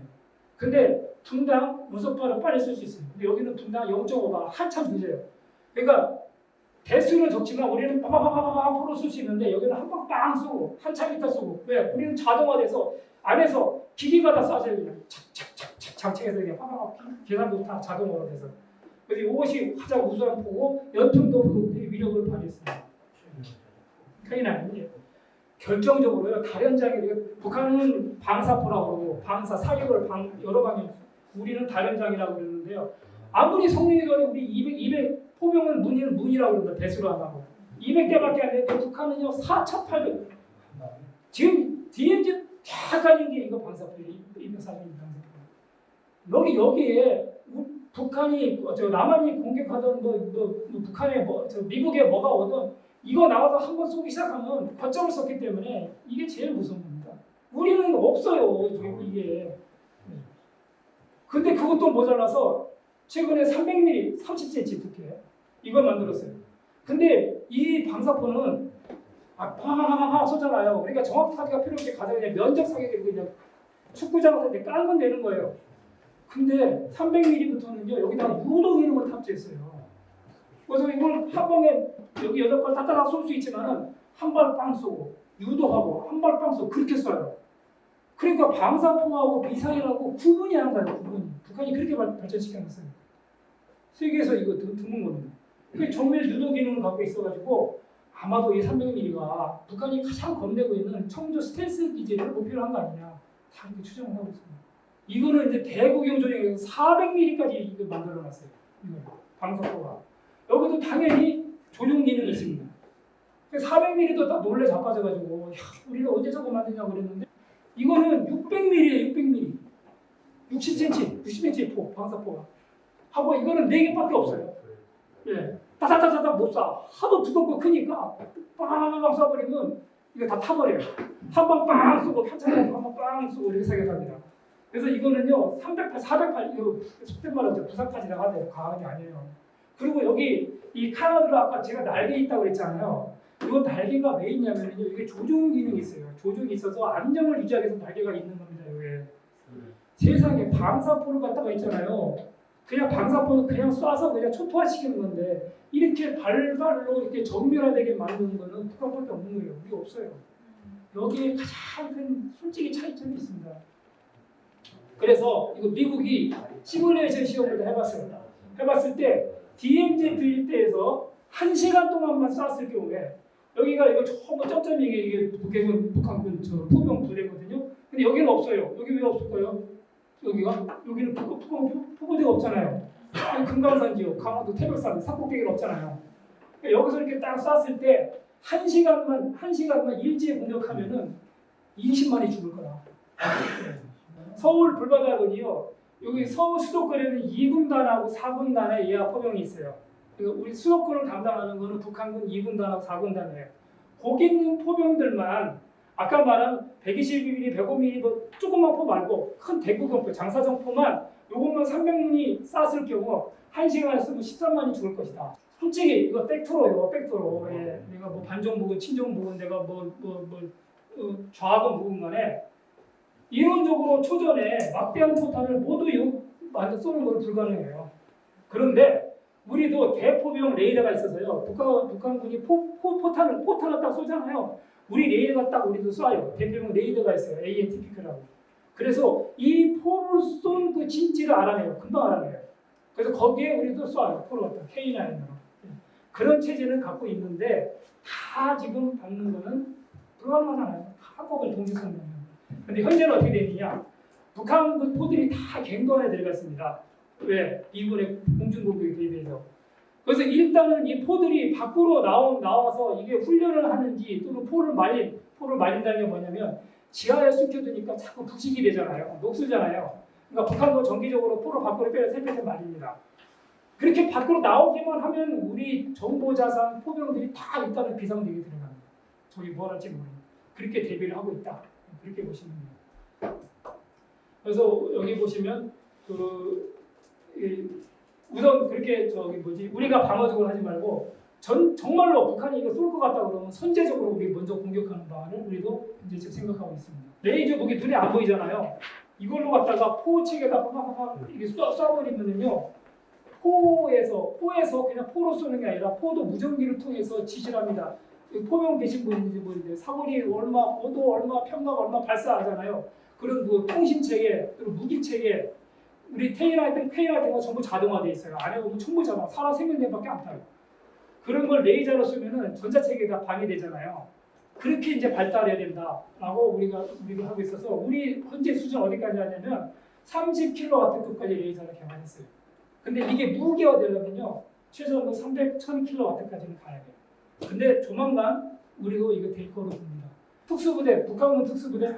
근데 분당 무속발은 빨리 쓸 수 있어요. 근데 여기는 분당 0.5가 한참 늦어요. 그러니까 대수는 적지만 우리는 빠바바바바바로 쓸 수 있는데 여기는 한 방 빵 쏘고 한참 있다 쏘고. 왜? 우리는 자동화돼서 안에서 기기가 다 쏴져요. 그냥 착착착착 장착해서 그냥 빠바바 계산도 다 자동으로 돼서. 그래서 이것이 가장 우수한 포고 연평도 그 위력을 발휘했습니다. K9 결정적으로요. 다련장이 북한은 방사포라고 그러고 방사 사격을 여러 방향 우리는 다련장이라고 그러는데요. 아무리 성능이 좋아도 우리 200 포병은 문이라고 그런다. 배수로 안 하고 200대밖에 안 되는데 북한은요 4,800. 지금 DMZ 다 가진 게 이거 방사포예요. 240mm 방사포. 여기에 북한이 남한이 공격하던 북한의 미국의 뭐가 오든 이거 나와서 한번 쏘기 시작하면 거점을 썼기 때문에 이게 제일 무서운 겁니다. 우리는 없어요. 이게. 근데 그것도 모자라서 최근에 300mm 30cm 두께 이걸 만들었어요. 근데 이 방사포는 팍 쏘잖아요. 그러니까 정확하게가 필요 없이 가서 그냥 면적 사격이 그냥 축구장한테 깔면 되는 거예요. 근데 300mm부터는요 여기다가 유도 기능을 탑재했어요. 그래서 이걸 한 방에 여기 8발 따따닥 쏠 수 있지만은 한 발 빵 쏘고 유도하고 한 발 빵 쏘고 그렇게 쏴요. 그러니까 방사포하고 미사일하고 구분이 안 가요. 구분이. 북한이 그렇게 발전시켜놨어요. 세계에서 이거 드문 겁니다. 그 정밀 유도 기능을 갖고 있어가지고 아마도 이 300mm가 북한이 가장 겁내고 있는 청조 스텔스 기지를 목표로 한 거 아니냐 다 이렇게 추정을 하고 있습니다. 이거는 이제 대구경 조정에서 400mm까지 이거 만들어놨어요. 이거 방사포가. 여기도 당연히 조종 기능이 있습니다. 400mm도 딱 놀래 자빠져가지고 우리가 언제 저거 만드냐고 그랬는데 이거는 600mm예요. 600mm. 60cm, 60cm 포, 방사포가. 하고 이거는 4개밖에 없어요. 예. 따다다다다 못 쏴. 하도 두껍고 크니까 빵빵빵 쏴버리면 이거 다 타버려요. 한 방 빵 쏘고 한참 한방 빵 쏘고 이렇게 사격합니다. 그래서 이거는요 308, 408 이거 속된 말로 부산까지 나가야 과학이 아니에요. 그리고 여기 이 카나드로 아까 제가 날개 있다고 그랬잖아요. 이 날개가 왜 있냐면요 이게 조종 기능이 있어요. 조종이 있어서 안정을 유지하기 위해서 날개가 있는 겁니다. 이게 세상에 방사포를 갖다가 있잖아요. 그냥 방사포는 그냥 쏴서 그냥 초토화시키는 건데 이렇게 발발로 이렇게 정밀화되게 만드는 거는 북한밖에 없는 거예요. 우리 없어요. 여기에 가장 큰 솔직히 차이점이 있습니다. 그래서 이거 미국이 시뮬레이션 시험을 해봤어요. 해봤을 때 DMZ 일대에서 1시간 동안만 쐈을 경우에 여기가 이거 전부 점점이 이게 북한군 포병 부대거든요. 근데 여기는 없어요. 여기 왜 없을까요? 여기는 북한 포부대가 없잖아요. 금강산 지역, 강원도 태백산, 산꼭대기가 없잖아요. 그러니까 여기서 이렇게 딱 쐈을 때 1시간만 일제에 공격하면은 20만이 죽을 거다. 서울 불바다군이요. 여기 서울 수도권에는 2군단하고 4군단의 예하 포병이 있어요. 그러니까 우리 수도권을 담당하는 거는 북한군 2군단하고 4군단이에요. 거기 있는 포병들만 아까 말한 120mm, 105mm 뭐 조그만 포 말고 큰 대구경포, 장사정포만 요것만 300문이 쐈을 경우 1시간에 쓰면 13만이 죽을 것이다. 솔직히 이거 팩트로요, 팩트로. 예. 내가 뭐 반정 묵은, 친정 묵은, 내가 좌하고 묵은 간에 이론적으로 초전에 막대한 포탄을 모두 완전 쏘는 건 불가능해요. 그런데 우리도 대포병 레이더가 있어서요. 북한군이 포탄을 딱 쏘잖아요. 우리 레이더가 딱 우리도 쏴요. 대포병 레이더가 있어요. ANTP라고. 그래서 이 포를 쏜 그 진지를 알아내요. 금방 알아내요. 그래서 거기에 우리도 쏴요. 포를 갖다 K9으로. 그런 체제는 갖고 있는데 다 지금 받는 거는 불가능하잖아요. 다 꼭을 동시 쏘는. 근데 현재는 어떻게 되느냐? 북한군 포들이 다 갱도안에 들어갔습니다. 왜? 미군의 공중공격에 대비해서. 그래서 일단은 이 포들이 밖으로 나와서 이게 훈련을 하는지 또는 포를 말린다는 게 뭐냐면 지하에 숨겨두니까 자꾸 부식이 되잖아요. 녹슬잖아요. 그러니까 북한도 정기적으로 포를 밖으로 빼서 세pe트 말립니다. 그렇게 밖으로 나오기만 하면 우리 정보자산 포병들이 다 일단은 비상대기에 들어갑니다. 저기 뭐 할지 모르겠어요. 그렇게 대비를 하고 있다. 그렇게 보시면 돼요. 그래서 여기 보시면 우선 그렇게 우리가 방어적으로 하지 말고 정말로 북한이 이거 쏠 것 같다 그러면 선제적으로 우리 먼저 공격하는 방안을 우리도 이제 지금 생각하고 있습니다. 레이저 무기 눈에 안 보이잖아요. 이걸로 갖다가 포책에다 팍팍팍 이렇게 쏴버리면은요. 포에서 그냥 포로 쏘는 게 아니라 포도 무전기를 통해서 지시를 합니다. 포병 계신 분인지 모르는데 사거리 얼마, 고도 얼마, 평각 얼마 발사하잖아요. 그런 뭐 통신체계, 그리고 무기체계, 우리 테일라이팅 거 전부 자동화돼 있어요. 안에 보면 전부 자동, 사람 생명력밖에 안 타요. 그런 걸 레이저로 쓰면은 전자체계가 방해되잖아요. 그렇게 이제 발달해야 된다라고 우리가 하고 있어서 우리 현재 수준 어디까지 하냐면 30kW급까지 레이저를 개발했어요. 근데 이게 무기화 되려면요 최소한 300, 1000kW까지는 가야 돼요. 근데 조만간 우리도 이거 될 거로 봅니다. 특수부대, 북한군 특수부대.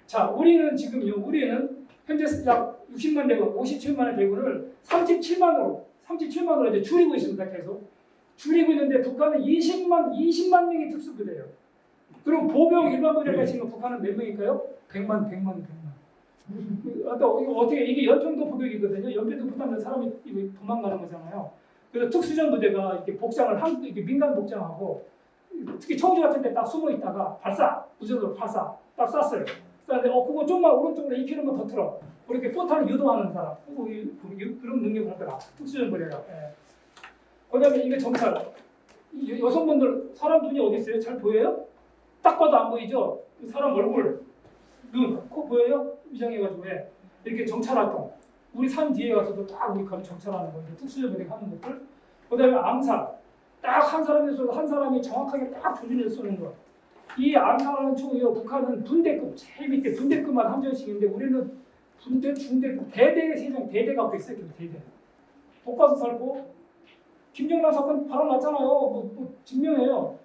자, 우리는 지금요, 우리는 현재 약 60만 대군, 57만의 대군을 37만으로 이제 줄이고 있습니다. 계속 줄이고 있는데 북한은 20만 명이 특수부대예요. 그럼 보병 일반 부대가 지금 북한은 몇 명일까요? 100만. 어떻게 이게 연평도 포격이거든요. 연평도보다는 사람이 도망가는 거잖아요. 그래서 특수전 부대가 이렇게 복장을 이렇게 민간 복장하고 특히 청주 같은 데 딱 숨어 있다가 발사, 무전으로 발사 딱 쐈어요. 그런데 그거 좀만 오른쪽으로 2km만 더 틀어. 그렇게 포탄을 유도하는 사람, 그런 능력을 하더라. 특수전 부대가. 예. 그다음에 이게 정찰. 여성분들 사람 눈이 어디 있어요? 잘 보여요? 딱 봐도 안 보이죠? 사람 얼굴, 눈, 코 보여요? 위장해가지고 해. 이렇게 정찰 활동. 우리 산 뒤에 가서도 딱 우리 가면 정찰하는 거예요. 특수전 부대가 하는 것들. 그다음에 암살. 딱 한 사람이 정확하게 딱 조준해서 쏘는 거. 이 암살하는 총이요. 북한은 분대급, 제일 밑에 분대급만 함정씩인데 우리는 분대, 중대급, 대대 세종 대대 갖고 있어요. 대대. 독가스 살고 김정남 사건 바로 났잖아요. 뭐 증명해요.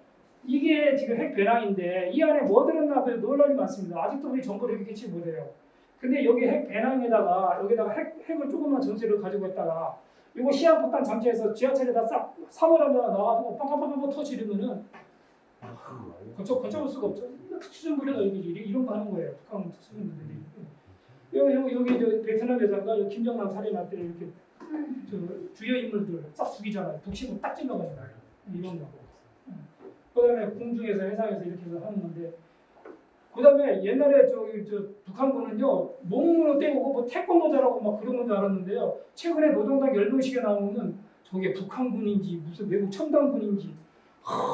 이게 지금 핵 배낭인데 이 안에 뭐 들었나 논란이 많습니다. 아직도 우리 정보를 이렇게 캐치 못해요. 근데 여기 핵 배낭에다가 여기다가 핵을 조금만 전세를 가지고 있다가 이거 시한폭탄 잠재해서 지하철에다 싹 사물하면 나가고 빵빵빵빵 터지려면은 거쳐볼 수가 없죠. 특수전 부대가 이런 거 하는 거예요. 북한 특수전 부대들이. 여기 저 베트남 여자가 김정남 살인할 때 이렇게 주요 인물들 싹 죽이잖아요. 북심을 딱 찔러가지고 이런 거. 그다음에 공중에서 해상에서 이렇게 해서 하는 건데. 그다음에 옛날에 저 북한군은요 몸으로 때우고 뭐 태권도자라고 막 그런 건 줄 알았는데요. 최근에 노동당 열병식에 나오는 저게 북한군인지 무슨 외국 첨단군인지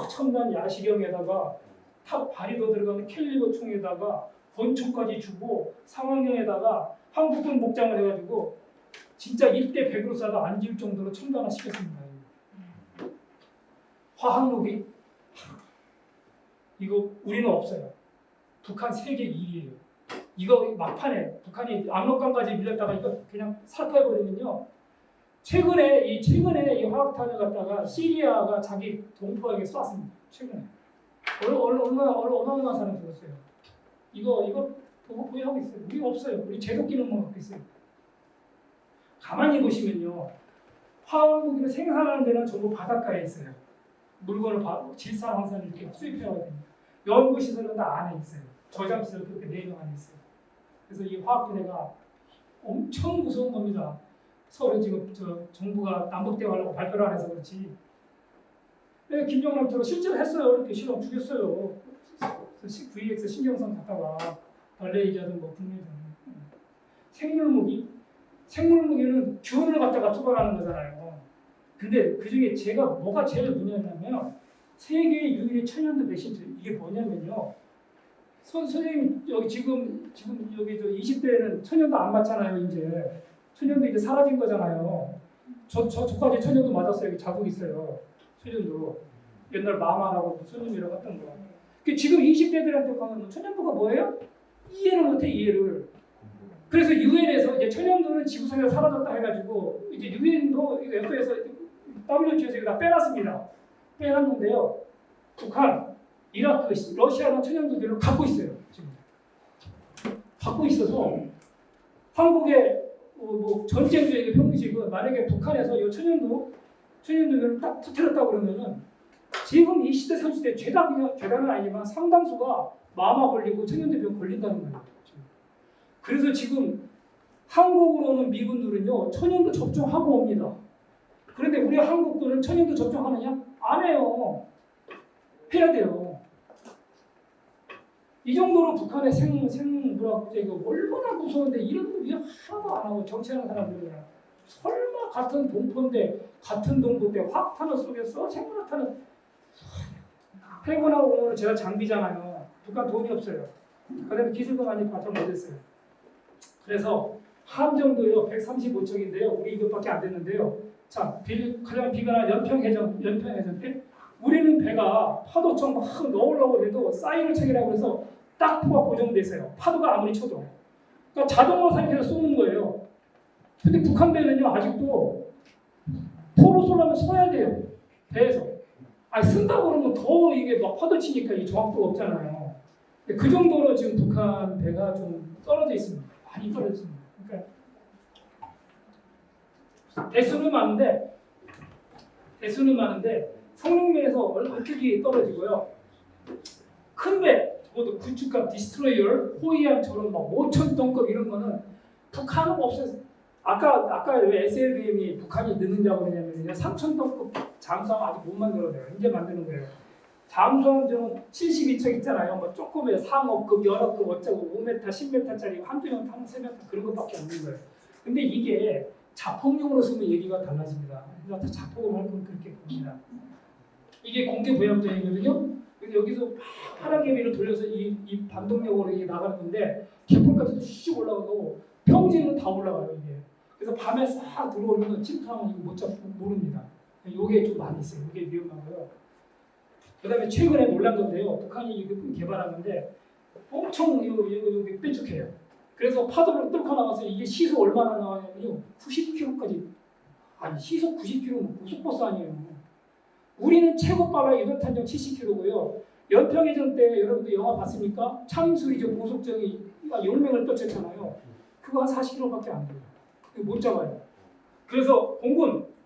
첨단 야시경에다가 탑 발이도 들어가는 캘리버 총에다가 권총까지 주고 상황경에다가 한국군 복장을 해가지고 진짜 1대 100으로 쏴도 안 지을 정도로 첨단화 시켰습니다. 화학무기 이거 우리는 없어요. 북한 세계 2위예요. 이거 막판에 북한이 압록강까지 밀렸다가 이거 그냥 살포해버리면요. 최근에 이 화학탄을 갖다가 시리아가 자기 동포에게 쐈습니다. 최근에 얼마나 사람 죽었어요. 이거 보유하고 있어요. 우리 없어요. 우리 제독기능만 갖고 있어요. 가만히 보시면요. 화학무기를 생산하는 데는 전부 바닷가에 있어요. 물건을 질산, 황산을 이렇게 수입해야 됩니다. 연구시설은 다 안에 있어요. 저장시설 그렇게 4명 안에 있어요. 그래서 이 화학부대가 엄청 무서운 겁니다. 서로 지금 정부가 남북대화하려고 발표를 안 해서 그렇지. 김정남처럼 실제로 했어요. 이렇게 실험 죽였어요. VX 신경선 갔다가 발레이자든 뭐 분리든 생물무기는 균을 갖다가 투과하는 거잖아요. 근데 그 중에 뭐가 제일 문제냐면 세계 유일의 천연두 메신저 이게 뭐냐면요. 선생님 여기 지금 여기 20대에는 천연두 안 맞잖아요. 이제 천연두 이제 사라진 거잖아요. 저까지 천연두 맞았어요. 여기 자국 있어요. 천연두 옛날 마마라고 천연두라고 했던 거. 지금 20대들한테 가면 천연두가 뭐예요? 이해를 못해 이해를. 그래서 유엔에서 이제 천연두는 지구상에서 사라졌다 해가지고 이제 유엔도 F에서 WTO에서 이거 다 빼놨습니다. 빼놨는데요. 북한, 이라크, 러시아는 천연두들을 갖고 있어요. 지금 갖고 있어서 한국의 뭐 전쟁 중에 평균식은 만약에 북한에서 이 천연두를 딱 터뜨렸다 그러면은 지금 20대, 30대 죄다는 아니지만 상당수가 마마 걸리고 천연두병 걸린다는 거예요. 그래서 지금 한국으로 오는 미군들은요 천연두 접종하고 옵니다. 그런데 우리 한국군은 천연두 접종하느냐? 안 해요. 해야 돼요. 이 정도로 북한의 뭐라고 이거 얼마나 무서운데 이런 거 하나도 안 하고 정치하는 사람들이야. 설마 같은 동포인데 같은 동포인데 확탄을 쏘겠어? 생물학탄은 해군하고 공무원은 제가 장비잖아요. 북한 돈이 없어요. 그다음에 기술도 많이 발전 못했어요. 그래서 함정도요 135척인데요. 우리 이것밖에 안 됐는데요. 자, 가장 비관한 연평해전 때 우리는 배가 파도청 막 넣으려고 해도 사이럴 책이라고 해서 딱 포가 고정돼 있어요. 파도가 아무리 쳐도. 그러니까 자동으로 상태로 쏘는 거예요. 근데 북한 배는요 아직도 포로 쏘려면 서야 돼요. 배에서. 아니 쓴다고 그러면 더 이게 막 파도 치니까 이 정확도가 없잖아요. 그 정도로 지금 북한 배가 좀 떨어져 있습니다. 많이 떨어져 있습니다. 그러니까 대수는 많은데 성능면에서 얼마큼이 떨어지고요. 큰 배, 적어도 구축함, 디스트로이어, 호위함처럼 막 5,000톤급 이런 거는 북한은 없어요. 아까 왜 SLBM이 북한이 늦는다고 그러냐면요. 3,000톤급 잠수함 아직 못 만들어내요. 이제 만드는 거예요. 잠수함 좀 72척 있잖아요. 뭐 조금의 상업급, 연합급 어쩌고 5m, 10m짜리 한두 명 타는 3m 그런 것밖에 없는 거예요. 근데 이게 자폭용으로 쓰면 얘기가 달라집니다. 그래서 자폭으로 할 건 그렇게 봅니다. 이게 공개 부양전이거든요. 여기서 파라개비를 돌려서 이 반동력으로 이게 나가는 건데 개폴까지도 슉 올라가고 평지는 다 올라가요 이게. 그래서 밤에 싹 들어오면 침투하면 이거 못 잡고 모릅니다. 이게 좀 많이 있어요. 이게 위험하고요. 그다음에 최근에 놀란 건데요. 북한이 이거 개발한 건데 엄청 이거 뾰족해요. 그래서 파도를 뚫고 나가서 이게 시속 얼마나 나가냐면요. 90km까지. 아니 시속 90km면 고속버스 아니에요. 우리는 최고 빨라야 유도탄정 70km고요. 연평해전 때 여러분들 영화 봤습니까? 참수이죠. 고속정이 10명을 쫓았잖아요. 그거 한 40km밖에 안 돼요. 못 잡아요. 그래서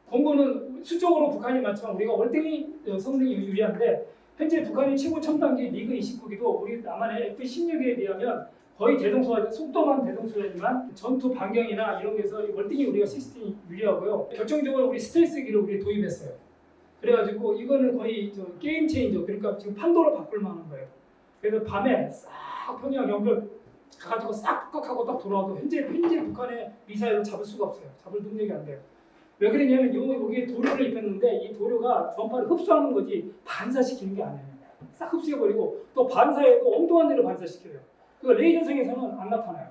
공군은 수적으로 북한이 많지만 우리가 월등히 성능이 유리한데 현재 북한이 최고 첨단기 미그 29기도 우리 남한의 F-16에 비하면 거의 대동소이하지만 속도만 대동소이하지만 전투 반경이나 이런 데서 월등히 우리가 시스템이 유리하고요. 결정적으로 우리 스텔스기를 우리 도입했어요. 그래가지고 이거는 거의 게임 체인저, 그러니까 지금 판도를 바꿀 만한 거예요. 그래서 밤에 싹 평양 연결 가가지고 싹 꺾하고 딱 돌아와도 현재 북한의 미사일을 잡을 수가 없어요. 잡을 능력이 안 돼요. 왜 그러냐면 여기에 도료를 입혔는데 이 도료가 전파를 흡수하는 거지 반사시키는 게 아니에요. 싹 흡수해버리고 또 반사해도 엉뚱한 데로 반사시켜요. 그 레이저성에서는 안 나타나요.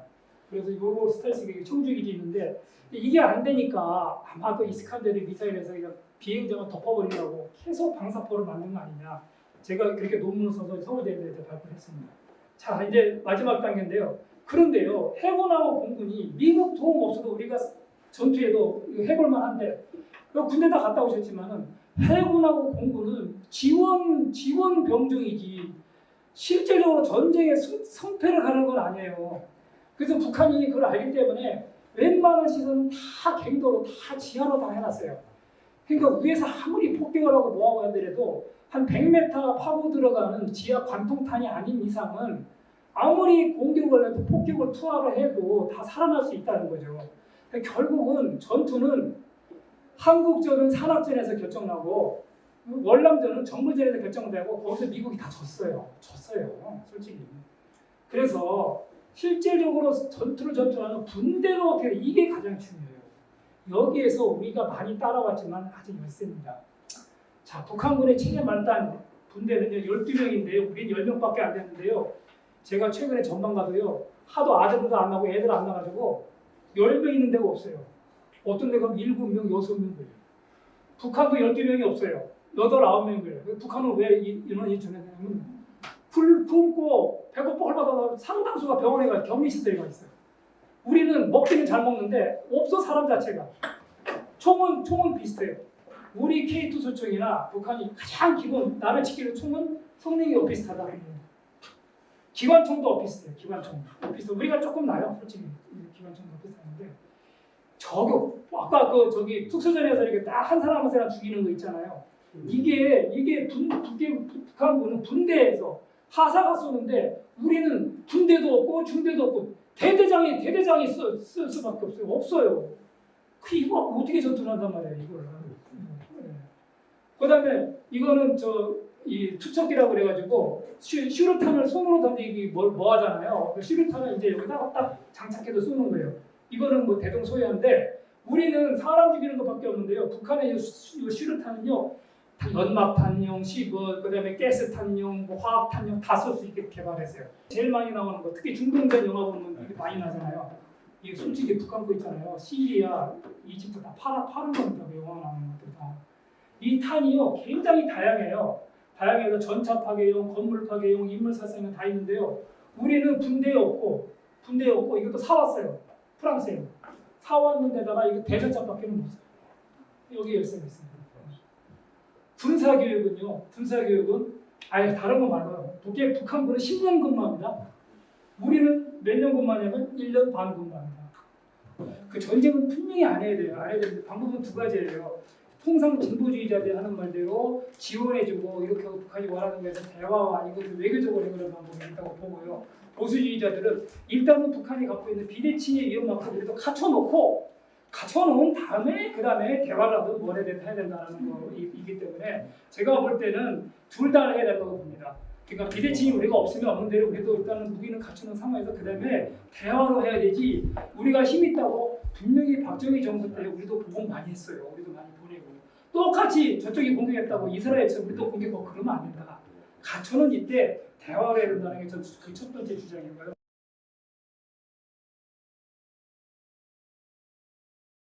그래서 요거 스텔스기 청주기지 있는데 이게 안 되니까 아마도 이스칸데르 미사일에서 그냥 비행장을 덮어버리려고 계속 방사포를 만든 거 아니냐. 제가 그렇게 논문을 써서 서울대에서 발표했습니다. 자 이제 마지막 단계인데요. 그런데요 해군하고 공군이 미국 도움 없어도 우리가 전투에도 해볼만 한데 군대 다 갔다 오셨지만은 해군하고 공군은 지원 병정이지 실질적으로 전쟁에 성패를 가는 건 아니에요. 그래서 북한이 그걸 알기 때문에 웬만한 시설은 다 갱도로 다 지하로 다 해놨어요. 그러니까 위에서 아무리 폭격을 하고 뭐하고 하더라도 한 100m 파고 들어가는 지하 관통탄이 아닌 이상은 아무리 공격을 해도 폭격을 투하를 해도 다 살아날 수 있다는 거죠. 결국은 전투는 한국전은 산악전에서 결정나고 월남전은 정부전에서 결정되고 거기서 미국이 다 졌어요. 솔직히. 그래서 실질적으로 전투하는 분대로 어떻게 이게 가장 중요해요. 여기에서 우리가 많이 따라왔지만 아직 열세입니다. 자, 북한군의 체계 말단 분대는요 12명인데요. 우린 10명밖에 안 되는데요. 제가 최근에 전방 가도요. 하도 아들도 안 나고 애들 안 나가지고 10명 있는 데가 없어요. 어떤 데가 7명, 6명 돼요. 북한도 12명이 없어요. 8, 9명 돼요. 북한은 왜 인원이 줄어드냐면 풀 품고 배고파 헐받아 상당수가 병원에 가 격리시설에 가 있어요. 우리는 먹기는 잘 먹는데 없어 사람 자체가. 총은 비슷해요. 우리 K2 소총이나 북한이 가장 기본 나를 지키는 총은 성능이 비슷하다. 기관총도 비슷해요. 기관총 비슷해요. 우리가 조금 나요. 솔직히 기관총도 비슷한데 저격 아까 특수전에서 이렇게 딱 한 사람 한 사람 죽이는 거 있잖아요. 이게 북한군은 분대에서 하사가 쏘는데 우리는 분대도 없고 중대도 없고 대대장이 쓸 수밖에 없어요. 이거 어떻게 전투를 한단 말이에요, 이걸. 그다음에 이거는 이 투척기라고 그래가지고 슈루탄을 손으로 던지기 뭐 하잖아요. 그 슈루탄을 이제 여기다 딱 장착해서 쏘는 거예요. 이거는 뭐 대동소이한데 우리는 사람 죽이는 것밖에 없는데요. 북한의 이 슈루탄은요, 연막탄용, 그다음에 가스탄용, 뭐 화학탄용 다 쏠 수 있게 개발했어요. 제일 많이 나오는 거, 특히 중동전 영화 보면 이게 많이 나잖아요. 이게 솔직히 북한 거 있잖아요. 시리아, 이집트 다 파는 겁니다. 그 영화 나오는 것들 다. 이 탄이요 굉장히 다양해요. 다양해서 전차 파괴용, 건물 파괴용, 인물 살상용 다 있는데요. 우리는 군대에 없고 이것도 사왔어요. 프랑스에 사왔는데다가 이거 대전차밖에는 못 써요. 여기 열쇠가 있습니다. 군사교육은 아예 다른 거 말고요. 북한군은 10년 근무합니다. 우리는 몇 년 근무하냐면 1년 반 근무합니다. 그 전쟁은 분명히 안 해야 돼요. 되는데 방법은 두 가지예요. 통상 진보주의자들이 하는 말대로 지원해주고 이렇게 하고 북한이 원하는 거에서 대화와 이것을 외교적으로 해결하는 방법이 있다고 보고요. 보수주의자들은 일단은 북한이 갖고 있는 비대칭의 위험만큼 우리도 갖춰놓은 다음에 그 다음에 대화를 하든 뭘 해야 된다는 거이기 때문에 제가 볼 때는 둘 다 해야 된다고 봅니다. 그러니까 비대칭이 우리가 없으면 없는 대로 우리도 일단은 무기는 갖추는 상황에서 그 다음에 대화로 해야 되지. 우리가 힘 있다고 분명히 박정희 정부 때 우리도 공격 많이 했어요. 우리도 많이 보내고 똑같이 저쪽이 공격했다고 이스라엘에서 우리도 공격하고 그러면 안 된다. 갖춰놓은 이때 대화를 해야 된다는 게 그 첫 번째 주장이고요.